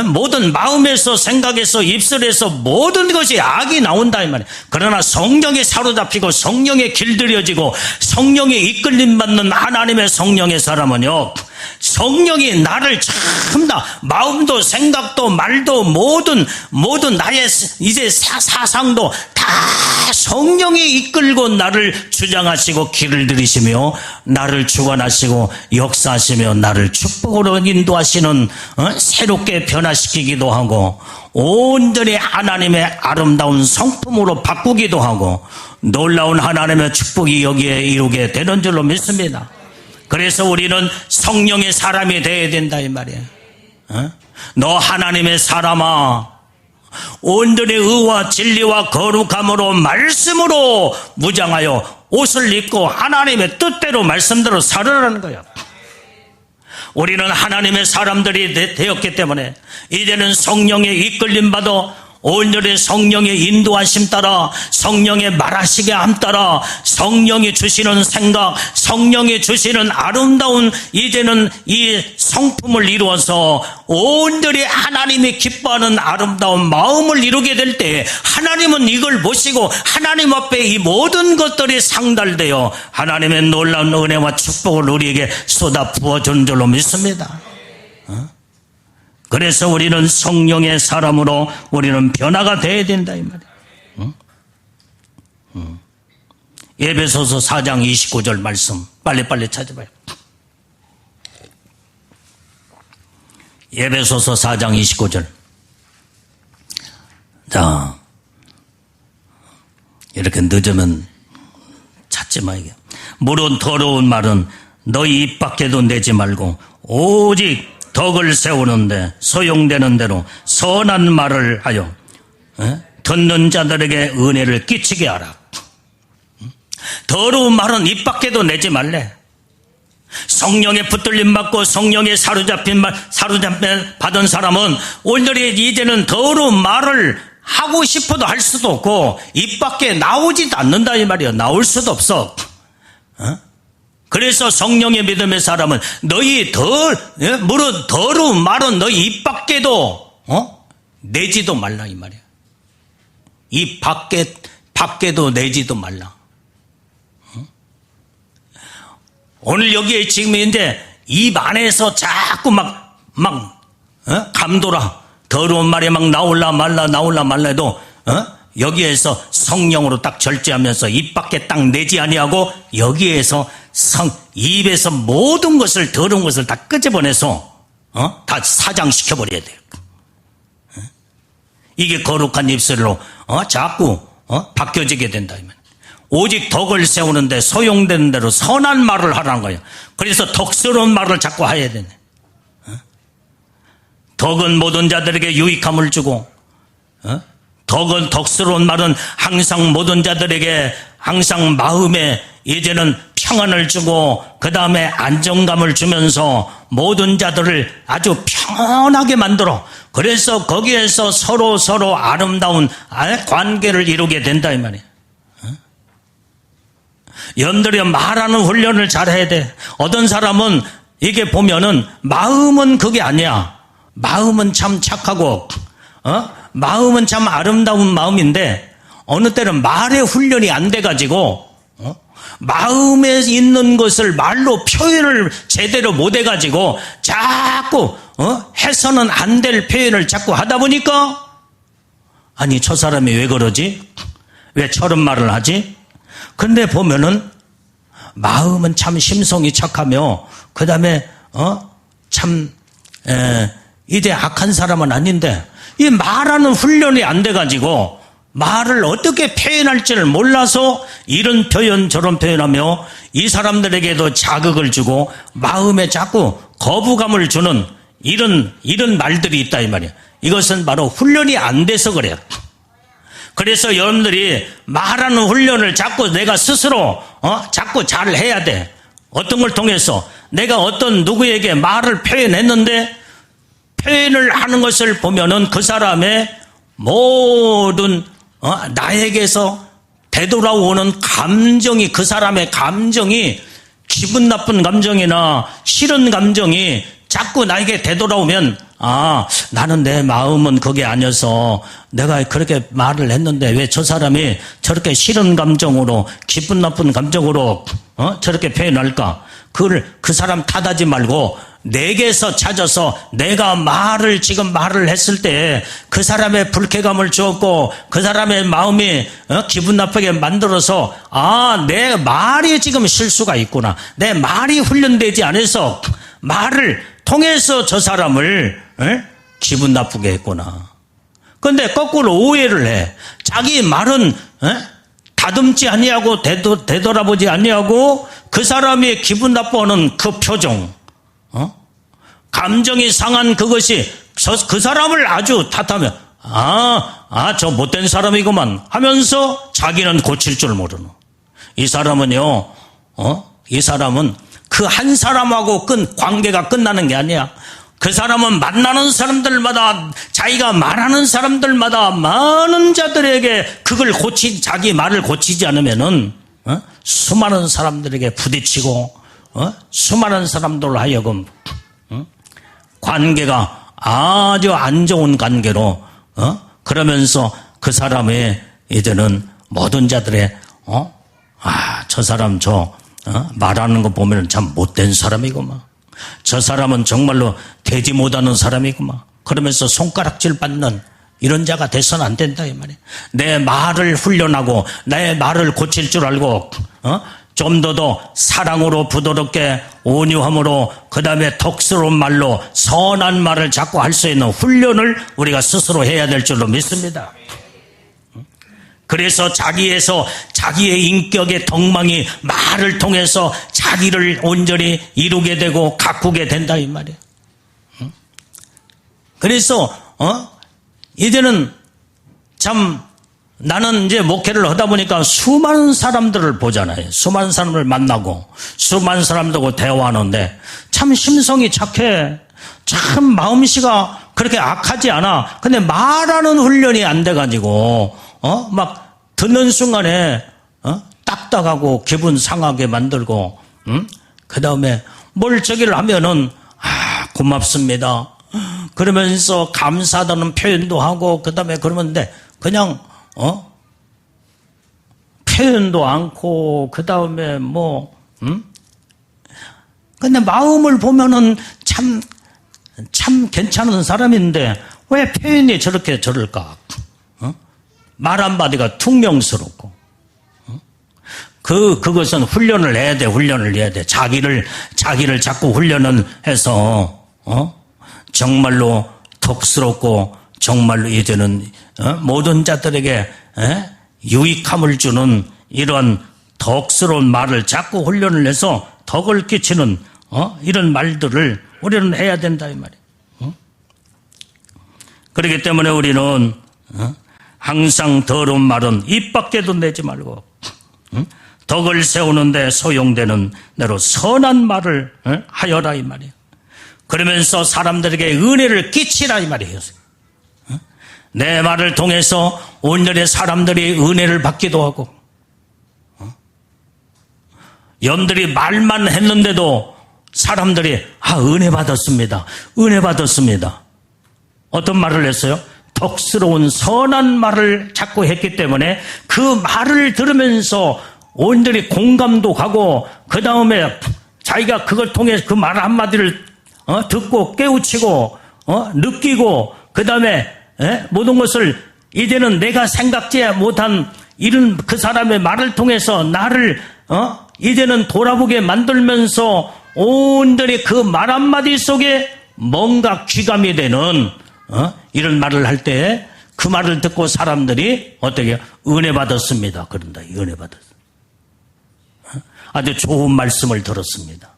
모든 마음에서 생각에서 입술에서 모든 것이 악이 나온다 이 말이에요. 그러나 성령에 사로잡히고 성령에 길들여지고 성령에 이끌림 받는 하나님의 성령의 사람은요, 성령이 나를 참 다 마음도 생각도 말도 모든 나의 이제 사상도 다 성령이 이끌고 나를 주장하시고 길을 들이시며 나를 주관하시고 역사하시며 나를 축복으로 인도하시는 새롭게 변화시키기도 하고 온전히 하나님의 아름다운 성품으로 바꾸기도 하고 놀라운 하나님의 축복이 여기에 이루게 되는 줄로 믿습니다. 그래서 우리는 성령의 사람이 되어야 된다 이 말이에요. 너 하나님의 사람아, 온전히 의와 진리와 거룩함으로 말씀으로 무장하여 옷을 입고 하나님의 뜻대로 말씀대로 살으라는 거예요. 우리는 하나님의 사람들이 되었기 때문에 이제는 성령의 이끌림 받아 온전히 성령의 인도하심 따라 성령의 말하시게 함 따라 성령이 주시는 생각, 성령이 주시는 아름다운 이제는 이 성품을 이루어서 온전히 하나님이 기뻐하는 아름다운 마음을 이루게 될 때 하나님은 이걸 보시고 하나님 앞에 이 모든 것들이 상달되어 하나님의 놀라운 은혜와 축복을 우리에게 쏟아 부어주는 줄로 믿습니다. 그래서 우리는 성령의 사람으로 우리는 변화가 되어야 된다 이 말이에요. 에베소서 4장 29절 말씀 빨리빨리 찾아봐요. 에베소서 4장 29절. 자, 이렇게 늦으면 찾지 마 이게. 물론 더러운 말은 너희 입 밖에도 내지 말고 오직 덕을 세우는데 소용되는 대로 선한 말을 하여 듣는 자들에게 은혜를 끼치게 하라. 더러운 말은 입 밖에도 내지 말래. 성령의 붙들림 받고 성령의 사로잡힌 받은 사람은 온전히 이제는 더러운 말을 하고 싶어도 할 수도 없고 입 밖에 나오지도 않는다 이 말이야. 나올 수도 없어. 그래서 성령의 믿음의 사람은 물론 더러운 말은 너희 입 밖에도 내지도 말라 이 말이야. 입 밖에도 내지도 말라. 오늘 여기에 지금 이제 입 안에서 자꾸 막 감돌아 더러운 말이 막 나올라 말라 해도 여기에서 성령으로 딱 절제하면서 입 밖에 딱 내지 아니하고 여기에서 입에서 모든 것을 더러운 것을 다 끄집어내서 다 사장시켜버려야 돼요. 이게 거룩한 입술로 자꾸 바뀌어지게 된다. 오직 덕을 세우는데 소용되는 대로 선한 말을 하라는 거예요. 그래서 덕스러운 말을 자꾸 해야 되네. 덕은 모든 자들에게 유익함을 주고 덕스러운 말은 항상 모든 자들에게 항상 마음에 이제는 평안을 주고 그 다음에 안정감을 주면서 모든 자들을 아주 평안하게 만들어. 그래서 거기에서 서로 아름다운 관계를 이루게 된다 이 말이에요. 여러분들이 말하는 훈련을 잘해야 돼. 어떤 사람은 이게 보면은 마음은 그게 아니야. 마음은 참 착하고 마음은 참 아름다운 마음인데 어느 때는 말의 훈련이 안 돼가지고 마음에 있는 것을 말로 표현을 제대로 못 해가지고 자꾸 해서는 안 될 표현을 자꾸 하다 보니까 아니 저 사람이 왜 그러지? 왜 저런 말을 하지? 근데 보면은 마음은 참 심성이 착하며 그 다음에 참 이제 악한 사람은 아닌데 이 말하는 훈련이 안 돼가지고 말을 어떻게 표현할지를 몰라서 이런 표현 저런 표현하며 이 사람들에게도 자극을 주고 마음에 자꾸 거부감을 주는 이런 말들이 있다 이 말이야. 이것은 바로 훈련이 안 돼서 그래요. 그래서 여러분들이 말하는 훈련을 자꾸 내가 스스로 자꾸 잘 해야 돼. 어떤 걸 통해서 내가 어떤 누구에게 말을 표현했는데 표현을 하는 것을 보면은 그 사람의 모든 나에게서 되돌아오는 감정이 그 사람의 감정이 기분 나쁜 감정이나 싫은 감정이 자꾸 나에게 되돌아오면 나는 내 마음은 그게 아니어서 내가 그렇게 말을 했는데 왜 저 사람이 저렇게 싫은 감정으로 기분 나쁜 감정으로 저렇게 표현할까? 그 사람 탓하지 말고 내게서 찾아서 내가 지금 말을 했을 때 그 사람의 불쾌감을 주었고 그 사람의 마음이 기분 나쁘게 만들어서 내 말이 지금 실수가 있구나. 내 말이 훈련되지 않아서 말을 통해서 저 사람을 기분 나쁘게 했구나. 그런데 거꾸로 오해를 해. 자기 말은 다듬지 아니하고 되돌아보지 아니하고 그 사람이 기분 나빠하는 그 표정, 감정이 상한 그것이 그 사람을 아주 탓하며 저 못된 사람이구만 하면서 자기는 고칠 줄 모르는 이 사람은요. 이 사람은 그 한 사람하고 관계가 끝나는 게 아니야. 그 사람은 만나는 사람들마다 자기가 말하는 사람들마다 많은 자들에게 자기 말을 고치지 않으면은 수많은 사람들에게 부딪히고 수많은 사람들로 하여금 관계가 아주 안 좋은 관계로 그러면서 그 사람의 이제는 모든 자들의 저 사람 말하는 거 보면 참 못된 사람이구만. 저 사람은 정말로 되지 못하는 사람이구만. 그러면서 손가락질 받는 이런 자가 돼서는 안 된다 이 말이야. 내 말을 훈련하고 내 말을 고칠 줄 알고 좀 더 사랑으로 부드럽게 온유함으로 그 다음에 덕스러운 말로 선한 말을 자꾸 할 수 있는 훈련을 우리가 스스로 해야 될 줄로 믿습니다. 그래서 자기의 인격의 덕망이 말을 통해서 자기를 온전히 이루게 되고 가꾸게 된다 이 말이에요. 그래서 이제는 참 나는 이제 목회를 하다 보니까 수많은 사람들을 보잖아요. 수많은 사람을 만나고 수많은 사람들하고 대화하는데 참 심성이 착해. 참 마음씨가 그렇게 악하지 않아. 근데 말하는 훈련이 안 돼가지고 막 듣는 순간에 딱딱하고 기분 상하게 만들고 그 다음에 뭘 저기를 하면은 고맙습니다 그러면서 감사하다는 표현도 하고 그 다음에 그러는데 그냥 표현도 않고 그 다음에 근데 마음을 보면은 참 괜찮은 사람인데 왜 표현이 저럴까? 말 한마디가 퉁명스럽고 그것은 훈련을 해야 돼. 자기를 자꾸 훈련을 해서 정말로 덕스럽고 정말로 이제는 모든 자들에게 유익함을 주는 이런 덕스러운 말을 자꾸 훈련을 해서 덕을 끼치는 이런 말들을 우리는 해야 된다 이 말이에요. 그렇기 때문에 우리는 항상 더러운 말은 입 밖에도 내지 말고 덕을 세우는데 소용되는 대로 선한 말을 하여라 이 말이에요. 그러면서 사람들에게 은혜를 끼치라 이 말이에요. 내 말을 통해서 온전히 사람들이 은혜를 받기도 하고 여러분들이 말만 했는데도 사람들이 은혜 받았습니다. 은혜 받았습니다. 어떤 말을 했어요? 덕스러운 선한 말을 자꾸 했기 때문에 그 말을 들으면서 온전히 공감도 가고 그 다음에 자기가 그걸 통해 그 말 한마디를 듣고 깨우치고 느끼고 그 다음에 모든 것을 이제는 내가 생각지 못한 이런 그 사람의 말을 통해서 나를 이제는 돌아보게 만들면서 온전히 그 말 한마디 속에 뭔가 귀감이 되는 이런 말을 할 때 그 말을 듣고 사람들이 어떻게 은혜 받았습니다. 그런다. 은혜 받았습니다. 아주 좋은 말씀을 들었습니다.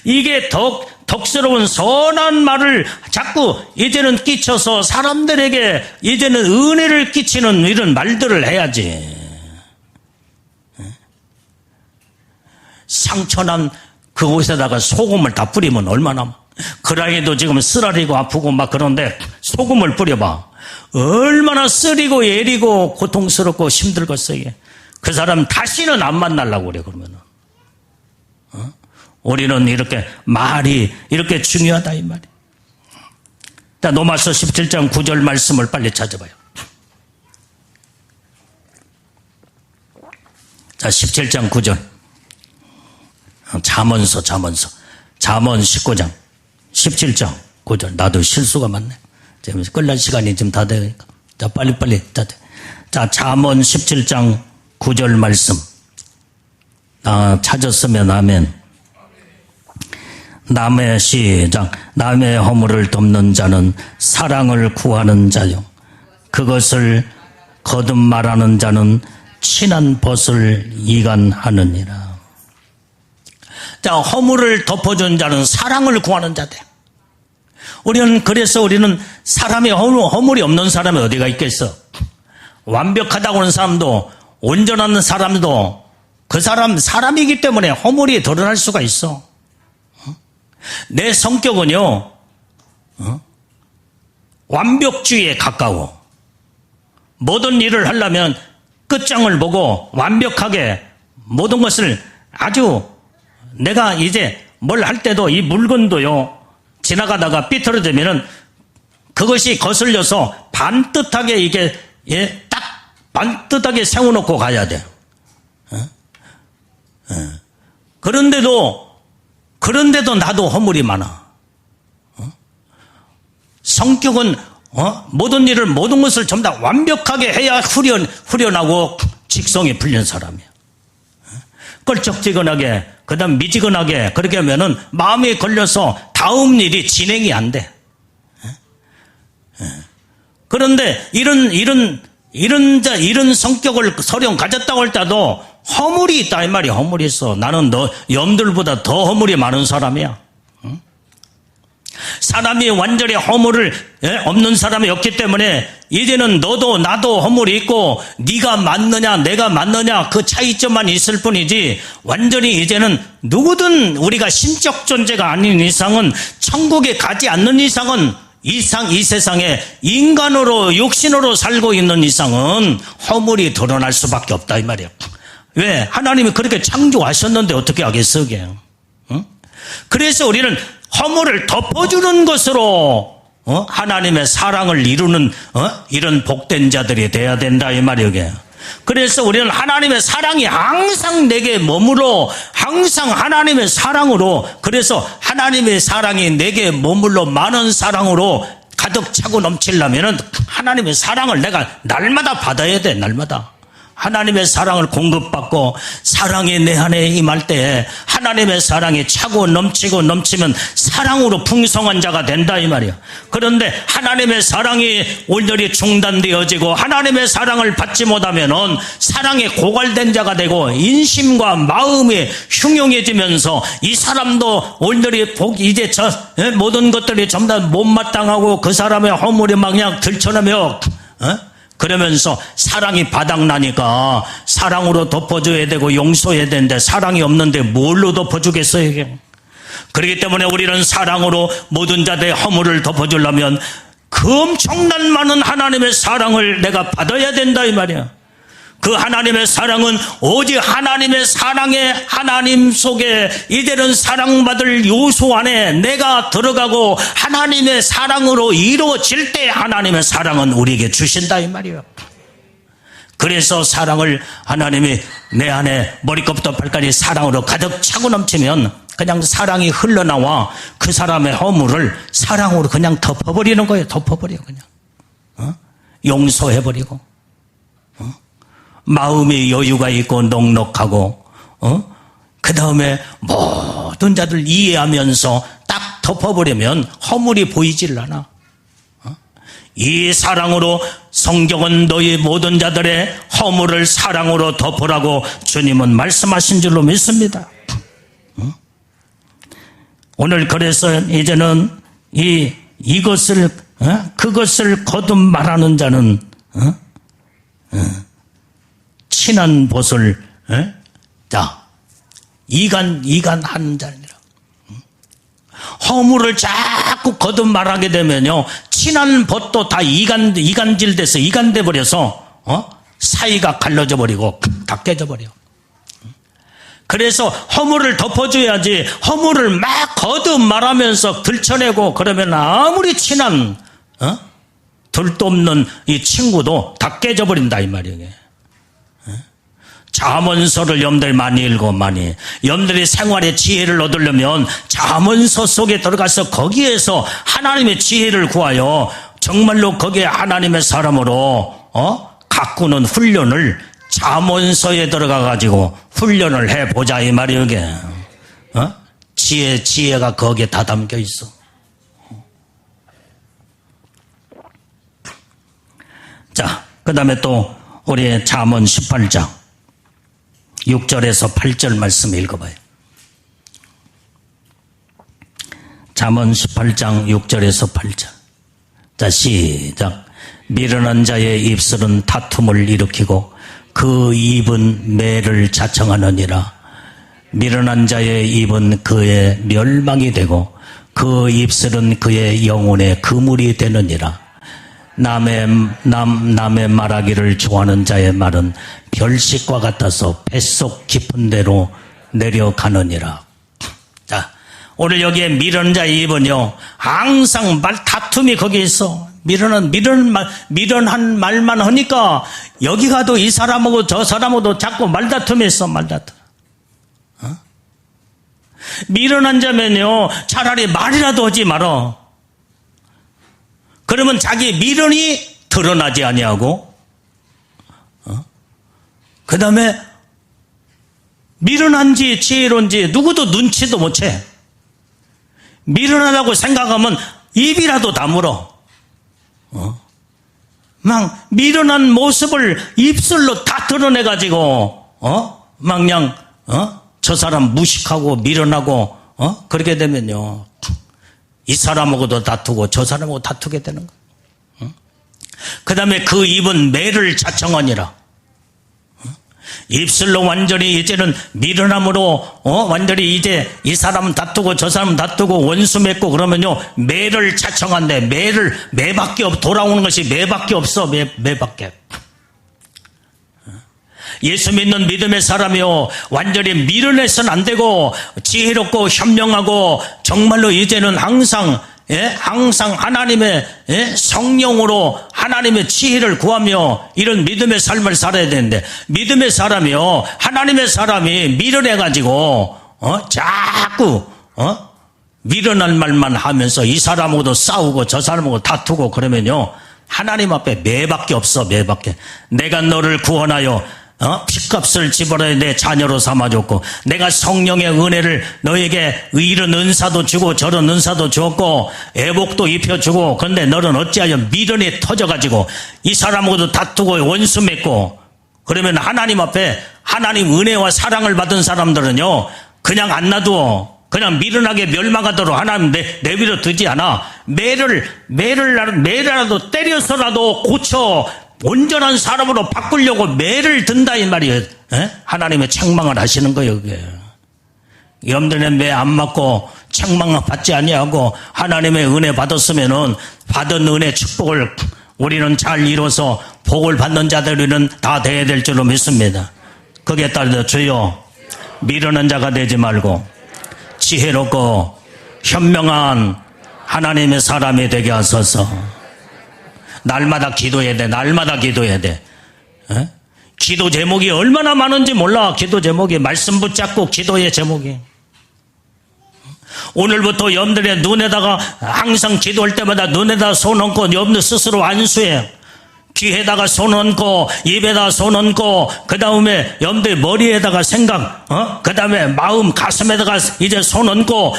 이게 덕스러운 선한 말을 자꾸 이제는 끼쳐서 사람들에게 이제는 은혜를 끼치는 이런 말들을 해야지. 상처난 그 옷에다가 소금을 다 뿌리면 얼마나, 그라이도 지금 쓰라리고 아프고 막 그런데 소금을 뿌려봐. 얼마나 쓰리고 애리고 고통스럽고 힘들겠어요. 그 사람 다시는 안 만나려고 그래, 그러면은. 우리는 이렇게 말이 이렇게 중요하다, 이 말이. 자, 로마서 17장 9절 말씀을 빨리 찾아봐요. 자, 17장 9절. 잠언 19장 17장 9절. 나도 실수가 많네. 지금 끝날 시간이 지금 다 되니까. 자, 빨리빨리. 자, 잠언 17장 9절 말씀. 찾았으면 아멘. 남의 허물을 덮는 자는 사랑을 구하는 자요. 그것을 거듭 말하는 자는 친한 벗을 이간하느니라. 자, 허물을 덮어준 자는 사랑을 구하는 자대. 그래서 우리는 사람이 허물이 없는 사람이 어디가 있겠어? 완벽하다고 하는 사람도, 온전한 사람도 그 사람이기 때문에 허물이 드러날 수가 있어. 내 성격은요, 완벽주의에 가까워. 모든 일을 하려면 끝장을 보고 완벽하게 모든 것을 아주, 내가 이제 뭘 할 때도 이 물건도요, 지나가다가 삐뚤어지면은 그것이 거슬려서 반듯하게 이게, 딱 반듯하게 세워놓고 가야 돼. 그런데도 나도 허물이 많아. 성격은 모든 것을 전부 다 완벽하게 해야 후련하고 직성이 풀린 사람이야. 껄쩍지근하게, 그 다음 미지근하게 그렇게 하면은 마음에 걸려서 다음 일이 진행이 안 돼. 그런데 이런 성격을 설령 가졌다고 할 때도 허물이 있다 이 말이야. 허물이 있어. 나는 염들보다 더 허물이 많은 사람이야. 사람이 완전히 허물을 없는 사람이 없기 때문에 이제는 너도 나도 허물이 있고 네가 맞느냐 내가 맞느냐 그 차이점만 있을 뿐이지, 완전히 이제는 누구든 우리가 신적 존재가 아닌 이상은, 천국에 가지 않는 이상은, 이 세상에 인간으로 육신으로 살고 있는 이상은 허물이 드러날 수밖에 없다 이 말이야. 왜? 하나님이 그렇게 창조하셨는데 어떻게 하겠어 그게. 그래서 우리는 허물을 덮어주는 것으로 하나님의 사랑을 이루는 이런 복된 자들이 돼야 된다 이 말이에요. 그래서 우리는 하나님의 사랑이 항상 내게 머물러, 항상 하나님의 사랑으로, 그래서 하나님의 사랑이 내게 머물러 많은 사랑으로 가득 차고 넘치려면 하나님의 사랑을 내가 날마다 받아야 돼. 날마다 하나님의 사랑을 공급받고 사랑이 내 안에 임할 때 하나님의 사랑이 차고 넘치면 사랑으로 풍성한 자가 된다 이 말이야. 그런데 하나님의 사랑이 온전히 중단되어지고 하나님의 사랑을 받지 못하면은 사랑에 고갈된 자가 되고 인심과 마음이 흉흉해지면서 이 사람도 온전히 이제 모든 것들이 전부 다 못마땅하고 그 사람의 허물이 막 그냥 들춰내며 그러면서 사랑이 바닥나니까 사랑으로 덮어줘야 되고 용서해야 되는데 사랑이 없는데 뭘로 덮어주겠어요 이게. 그렇기 때문에 우리는 사랑으로 모든 자들의 허물을 덮어주려면 그 엄청난 많은 하나님의 사랑을 내가 받아야 된다 이 말이야. 그 하나님의 사랑은 오직 하나님의 사랑의 하나님 속에 이제는 사랑받을 요소 안에 내가 들어가고 하나님의 사랑으로 이루어질 때 하나님의 사랑은 우리에게 주신다 이 말이에요. 그래서 사랑을 하나님이 내 안에 머리끝부터 발까지 사랑으로 가득 차고 넘치면 그냥 사랑이 흘러나와 그 사람의 허물을 사랑으로 그냥 덮어버리는 거예요. 덮어버려 그냥. 용서해버리고. 마음이 여유가 있고 넉넉하고 그 다음에 모든 자들 이해하면서 딱 덮어버리면 허물이 보이질 않아. 이 사랑으로 성경은 너희 모든 자들의 허물을 사랑으로 덮으라고 주님은 말씀하신 줄로 믿습니다. 오늘 그래서 이제는 이것을 그것을 거듭 말하는 자는 친한 벗을 이간하는 자니라. 허물을 자꾸 거듭 말하게 되면요 친한 벗도 다 이간질돼서 이간돼 버려서 사이가 갈라져 버리고 다 깨져 버려. 그래서 허물을 덮어줘야지 허물을 막 거듭 말하면서 들춰내고 그러면 아무리 친한 들도 없는 이 친구도 다 깨져 버린다 이 말이에요. 잠언서를 여러분들이 많이 읽어 많이. 여러분들이 생활의 지혜를 얻으려면 잠언서 속에 들어가서 거기에서 하나님의 지혜를 구하여 정말로 거기에 하나님의 사람으로 가꾸는 훈련을 잠언서에 들어가 가지고 훈련을 해보자 이 말이에요. 이게 지혜가 거기에 다 담겨 있어. 자, 그 다음에 또 우리 잠언 18장 6절에서 8절 말씀 읽어봐요. 잠언 18장 6절에서 8절. 자, 시작. 미련한 자의 입술은 다툼을 일으키고 그 입은 매를 자청하느니라. 미련한 자의 입은 그의 멸망이 되고 그 입술은 그의 영혼의 그물이 되느니라. 남의 말하기를 좋아하는 자의 말은 별식과 같아서 뱃속 깊은 데로 내려가느니라. 자, 오늘 여기에 미련한 자의 입은요 항상 다툼이 거기에 있어. 미련한 말만 하니까 여기 가도 이 사람하고 저 사람하고도 자꾸 말다툼이 있어. 말다툼. 미련한 자면요 차라리 말이라도 하지 말어. 그러면 자기 미련이 드러나지 아니하고 그 다음에 미련한지 지혜로운지 누구도 눈치도 못 채. 미련하다고 생각하면 입이라도 다물어. 막 미련한 모습을 입술로 다 드러내가지고 막 그냥 저 사람 무식하고 미련하고 그렇게 되면요 이 사람하고도 다투고 저 사람하고 다투게 되는 거예요. 그 다음에 그 입은 매를 자청하니라. 입술로 완전히 이제는 미련함으로 완전히 이제 이 사람은 다투고 저 사람은 다투고 원수 맺고 그러면요 매를 자청한대. 매밖에 없. 돌아오는 것이 매밖에 없어. 매밖에. 예수 믿는 믿음의 사람이요 완전히 미련해서는 안 되고 지혜롭고 현명하고 정말로 이제는 항상 하나님의 성령으로 하나님의 지혜를 구하며 이런 믿음의 삶을 살아야 되는데 믿음의 사람이요 하나님의 사람이 미련해가지고 자꾸 미련한 말만 하면서 이 사람하고도 싸우고 저 사람하고 다투고 그러면요 하나님 앞에 매밖에 없어. 매밖에. 내가 너를 구원하여 핏값을 집어넣어 내 자녀로 삼아줬고 내가 성령의 은혜를 너에게 이런 은사도 주고 저런 은사도 줬고 애복도 입혀주고 그런데 너는 어찌하여 미련이 터져가지고 이 사람하고도 다투고 원수 맺고 그러면 하나님 앞에 하나님 은혜와 사랑을 받은 사람들은요 그냥 안 놔두어. 그냥 미련하게 멸망하도록 하나님 내버려 두지 않아. 매라도 때려서라도 고쳐 온전한 사람으로 바꾸려고 매를 든다 이 말이에요. 하나님의 책망을 하시는 거예요. 그게. 여러분들의 매 안 맞고 책망 받지 아니하고 하나님의 은혜 받았으면은 받은 은혜 축복을 우리는 잘 이뤄서 복을 받는 자들은 다 돼야 될 줄로 믿습니다. 거기에 따라서 주여 미루는 자가 되지 말고 지혜롭고 현명한 하나님의 사람이 되게 하소서. 날마다 기도해야 돼. 날마다 기도해야 돼. 에? 기도 제목이 얼마나 많은지 몰라. 기도 제목이 말씀 붙잡고 기도의 제목이. 오늘부터 여러분들의 눈에다가 항상 기도할 때마다 눈에다 손 얹고 여러분들 스스로 안수해요. 귀에다가 손 얹고 입에다가 손 얹고 그 다음에 여러분들 머리에다가 생각 그 다음에 마음 가슴에다가 이제 손 얹고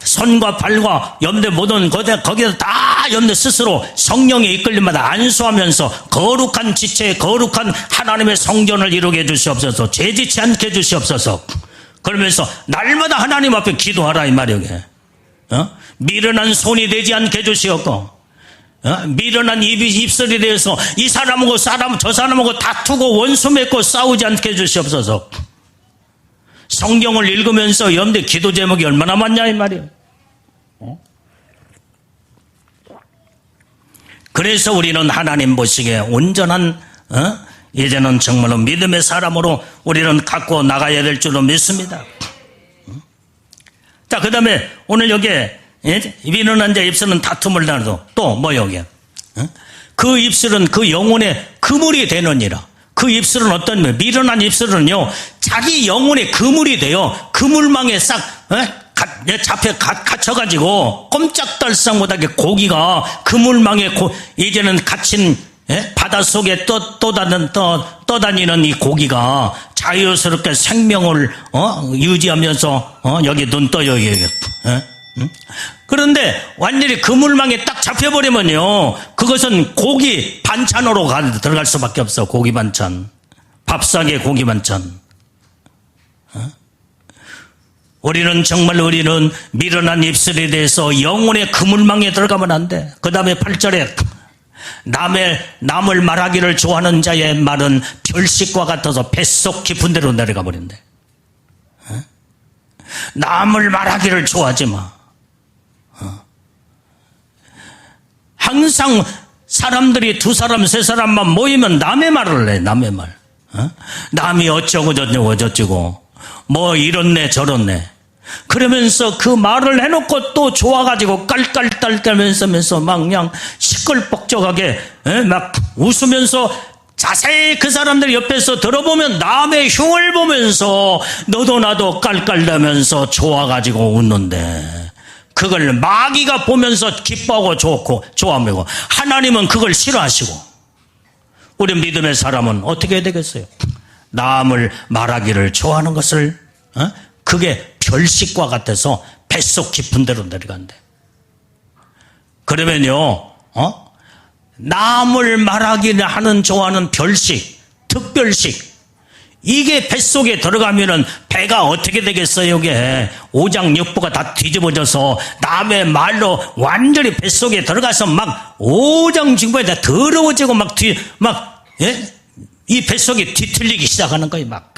손과 발과 여러분들 모든 거기에다 다 여러분들 스스로 성령의 이끌림마다 안수하면서 거룩한 지체 거룩한 하나님의 성전을 이루게 해주시옵소서. 죄짓지 않게 해주시옵소서. 그러면서 날마다 하나님 앞에 기도하라 이 말이에요. 미련한 손이 되지 않게 해주시옵고 미련한 입술이 되어서 이 사람하고 저 사람하고 다투고 원수 맺고 싸우지 않게 해주시옵소서. 성경을 읽으면서 여러분들 기도 제목이 얼마나 많냐 이 말이에요. 그래서 우리는 하나님 보시기에 온전한 이제는 정말로 믿음의 사람으로 우리는 갖고 나가야 될 줄로 믿습니다. 자, 그 다음에 오늘 여기에 미련한 자 입술은 다툼을 나눠도 또 뭐 여기에 그 입술은 그 영혼의 그물이 되느니라. 그 입술은 어떤 거예요? 미련한 입술은요 자기 영혼의 그물이 돼요. 그물망에 싹 잡혀 갇혀가지고 꼼짝달싹 못하게 고기가 그물망에 이제는 갇힌 바닷속에 떠다니는 이 고기가 자유스럽게 생명을 유지하면서 여기 눈 떠요. 그런데 완전히 그물망에 딱 잡혀버리면요 그것은 고기 반찬으로 들어갈 수밖에 없어. 고기 반찬, 밥상에 고기 반찬. 우리는 미련한 입술에 대해서 영혼의 그물망에 들어가면 안 돼. 그 다음에 8절에 남을 말하기를 좋아하는 자의 말은 별식과 같아서 뱃속 깊은 데로 내려가 버린대. 남을 말하기를 좋아하지 마. 항상 사람들이 2사람 3사람만 모이면 남의 말을 해. 남의 말. 남이 어쩌고 저쩌고 뭐 이렇네 저렇네. 그러면서 그 말을 해놓고 또 좋아가지고 깔깔깔깔면서 막 그냥 시끌벅적하게 막 웃으면서 자세히 그 사람들 옆에서 들어보면 남의 흉을 보면서 너도 나도 깔깔대면서 좋아가지고 웃는데 그걸 마귀가 보면서 기뻐하고 좋아하고 하나님은 그걸 싫어하시고 우리 믿음의 사람은 어떻게 해야 되겠어요? 남을 말하기를 좋아하는 것을 그게 별식과 같아서 뱃속 깊은 데로 내려간대. 그러면요 남을 말하기를 좋아하는 별식, 특별식 이게 뱃속에 들어가면은 배가 어떻게 되겠어요? 이게 오장육부가 다 뒤집어져서 남의 말로 완전히 뱃속에 들어가서 막 오장육부가 다 더러워지고 이 뱃속이 뒤틀리기 시작하는 거예요. 막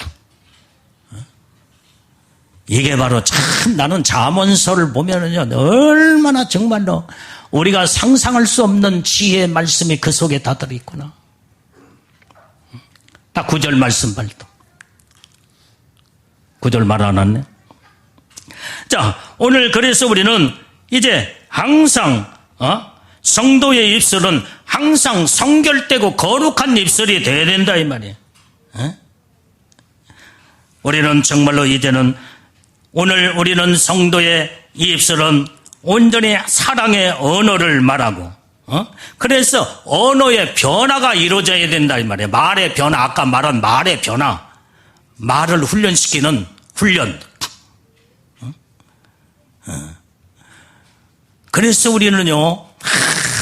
이게 바로 참 나는 잠언서를 보면은요 얼마나 정말로 우리가 상상할 수 없는 지혜의 말씀이 그 속에 다 들어있구나. 딱 9절 말씀 발도 9절 말 안 왔네. 자, 오늘 그래서 우리는 이제 항상 성도의 입술은 항상 성결되고 거룩한 입술이 돼야 된다 이 말이에요. 우리는 정말로 이제는 오늘 우리는 성도의 이 입술은 온전히 사랑의 언어를 말하고 그래서 언어의 변화가 이루어져야 된다 이 말이에요. 말의 변화, 아까 말한 말의 변화, 말을 훈련시키는 훈련. 그래서 우리는요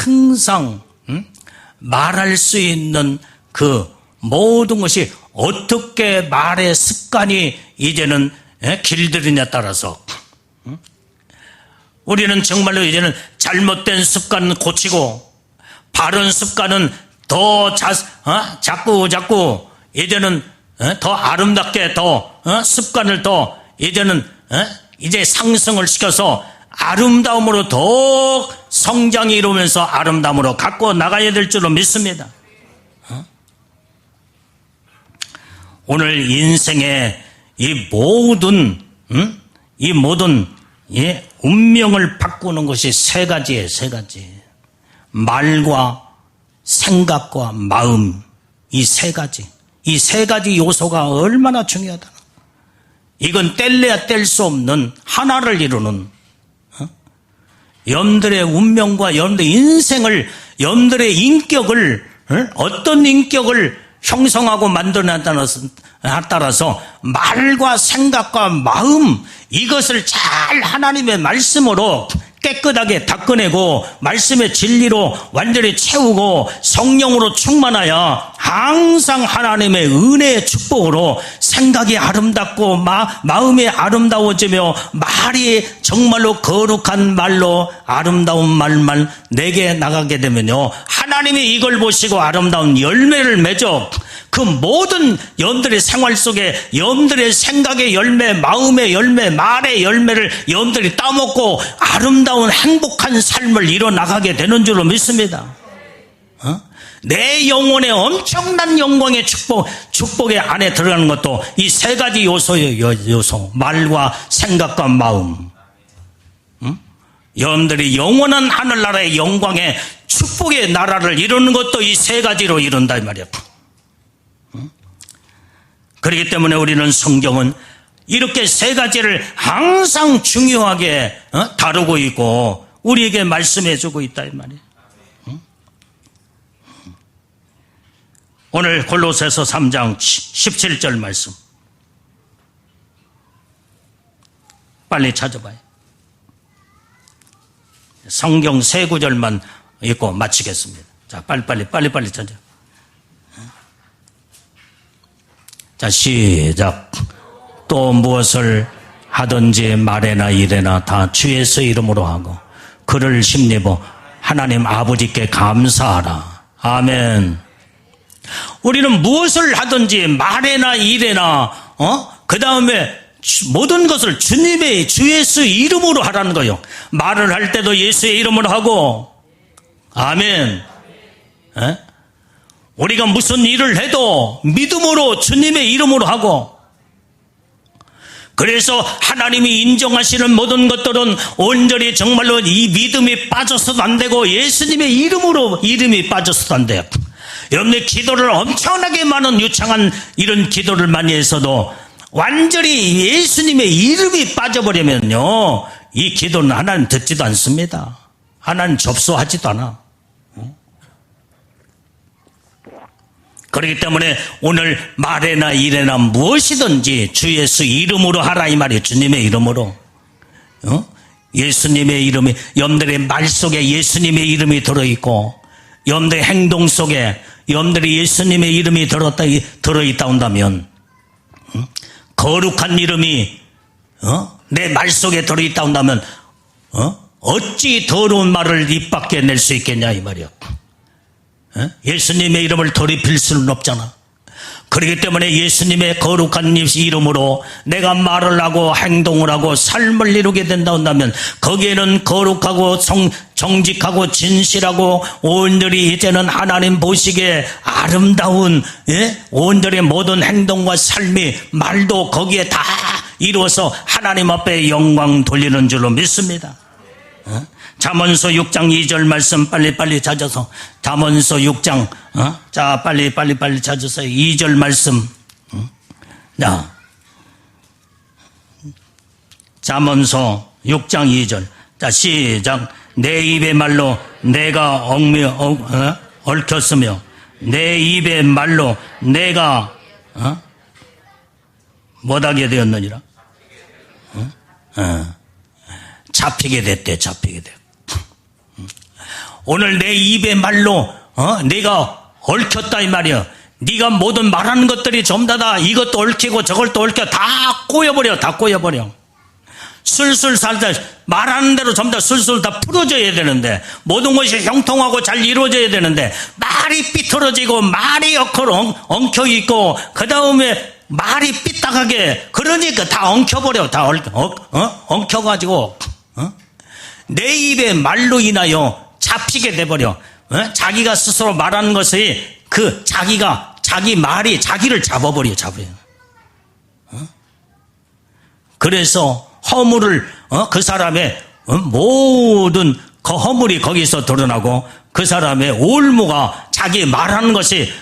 항상 말할 수 있는 그 모든 것이 어떻게 말의 습관이 이제는 길들이냐에 따라서 우리는 정말로 이제는 잘못된 습관은 고치고 바른 습관은 더 자꾸 이제는 더 아름답게 더 습관을 더 이제는 이제 상승을 시켜서 아름다움으로 더 성장이 이루면서 아름다움으로 갖고 나가야 될 줄로 믿습니다. 오늘 인생의 이 모든 운명을 바꾸는 것이 세 가지예요. 세 가지. 말과 생각과 마음, 이 세 가지. 이 세 가지 요소가 얼마나 중요하다. 이건 뗄래야 뗄 수 없는 하나를 이루는 여러분들의 운명과 여러분들의 인생을, 여러분들의 인격을, 어떤 인격을 형성하고 만드냐에 따라서 말과 생각과 마음, 이것을 잘 하나님의 말씀으로 깨끗하게 닦아내고 말씀의 진리로 완전히 채우고 성령으로 충만하여 항상 하나님의 은혜의 축복으로 생각이 아름답고 마음이 아름다워지며 말이 정말로 거룩한 말로 아름다운 말만 내게 나가게 되면요, 하나님이 이걸 보시고 아름다운 열매를 맺어 그 모든 여러분들의 생활 속에 여러분들의 생각의 열매, 마음의 열매, 말의 열매를 여러분들이 따먹고 아름다운 행복한 삶을 이뤄나가게 되는 줄로 믿습니다. 내 영혼의 엄청난 영광의 축복의 안에 들어가는 것도 이 세 가지 요소예요. 요소. 말과 생각과 마음. 여러분들이 영원한 하늘나라의 영광의 축복의 나라를 이루는 것도 이 세 가지로 이룬다 이 말이에요. 그렇기 때문에 우리는 성경은 이렇게 세 가지를 항상 중요하게 다루고 있고 우리에게 말씀해 주고 있다 이 말이에요. 오늘 골로새서 3장 17절 말씀 빨리 찾아봐요. 성경 세 구절만 읽고 마치겠습니다. 자, 빨리 찾아. 자, 시작. 또 무엇을 하든지 말에나 일에나 다 주 예수 이름으로 하고 그를 힘입어 하나님 아버지께 감사하라. 아멘. 우리는 무엇을 하든지 말에나 일에나 그 다음에 모든 것을 주님의 주 예수 이름으로 하라는 거예요. 말을 할 때도 예수의 이름으로 하고 아멘. 우리가 무슨 일을 해도 믿음으로 주님의 이름으로 하고 그래서 하나님이 인정하시는 모든 것들은 온전히 정말로 이 믿음이 빠져서도 안 되고 예수님의 이름이 빠져서도 안 돼요. 여러분의 기도를 엄청나게 많은 유창한 이런 기도를 많이 했어도 완전히 예수님의 이름이 빠져버리면요, 이 기도는 하나님 듣지도 않습니다. 하나님 접수하지도 않아. 그렇기 때문에 오늘 말에나 일에나 무엇이든지 주 예수 이름으로 하라 이 말이에요. 주님의 이름으로. 예수님의 이름이, 여러분들의 말 속에 예수님의 이름이 들어있고 여러분들의 행동 속에 여러분들이 예수님의 이름이 들어있다 온다면 거룩한 이름이 내 말 속에 들어있다 온다면 어찌 더러운 말을 입 밖에 낼 수 있겠냐 이 말이야. 예수님의 이름을 더럽힐 수는 없잖아. 그렇기 때문에 예수님의 거룩한 이름으로 내가 말을 하고 행동을 하고 삶을 이루게 된다 한다면 거기에는 거룩하고 정직하고 진실하고 온전히 이제는 하나님 보시기에 아름다운 온전히 모든 행동과 삶이 말도 거기에 다 이루어서 하나님 앞에 영광 돌리는 줄로 믿습니다. 잠언서 6장 2절 말씀 빨리 찾아서 잠언서 6장 자 빨리 찾으세요. 2절 말씀. 자, 잠언서 6장 2절. 자, 시작. 내 입의 말로 내가 얽혔으며 내 입의 말로 내가 못하게 되었느니라. 잡히게 됐대. 오늘 내 입의 말로 네가 얽혔다 이 말이야. 네가 모든 말하는 것들이 전부 다 이것도 얽히고 저것도 얽혀 다 꼬여버려. 술술 살다 말하는 대로 전부 다 술술 다 풀어져야 되는데 모든 것이 형통하고 잘 이루어져야 되는데 말이 삐뚤어지고 말이 엉켜있고 그 다음에 말이 삐딱하게 그러니까 다 엉켜버려. 다 엉켜가지고 내 입의 말로 인하여 잡히게 돼버려. 자기가 스스로 말하는 것이 자기 말이 자기를 잡아버려. 그래서 허물을 그 사람의 모든 그 허물이 거기서 드러나고 그 사람의 올무가 자기 말하는 것이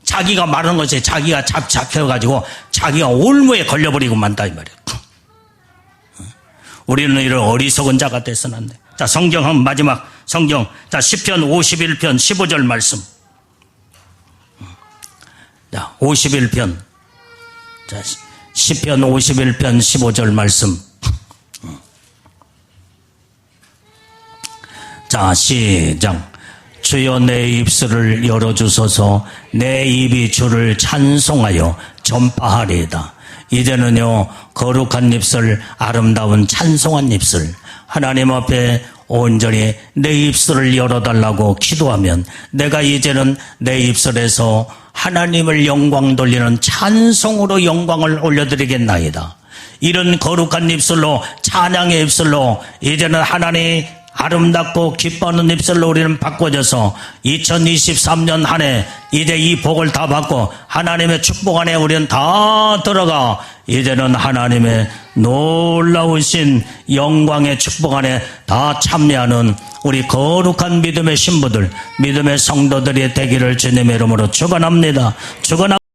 자기가 말하는 것이 자기가 잡혀가지고 자기가 올무에 걸려버리고 만다 이 말이야. 우리는 이런 어리석은 자가 돼서는 안 돼. 자, 성경 한 마지막 성경. 자, 시편 51편 15절 말씀. 자, 51편. 자, 시편 51편 15절 말씀. 자, 시작. 주여 내 입술을 열어주소서. 내 입이 주를 찬송하여 전파하리이다. 이제는요, 거룩한 입술, 아름다운 찬송한 입술, 하나님 앞에 온전히 내 입술을 열어달라고 기도하면 내가 이제는 내 입술에서 하나님을 영광 돌리는 찬송으로 영광을 올려드리겠나이다. 이런 거룩한 입술로, 찬양의 입술로 이제는 하나님 아름답고 기뻐하는 입술로 우리는 바꿔져서 2023년 한 해 이제 이 복을 다 받고 하나님의 축복 안에 우리는 다 들어가 이제는 하나님의 놀라우신 영광의 축복 안에 다 참여하는 우리 거룩한 믿음의 신부들, 믿음의 성도들이 되기를 주님의 이름으로 축원합니다.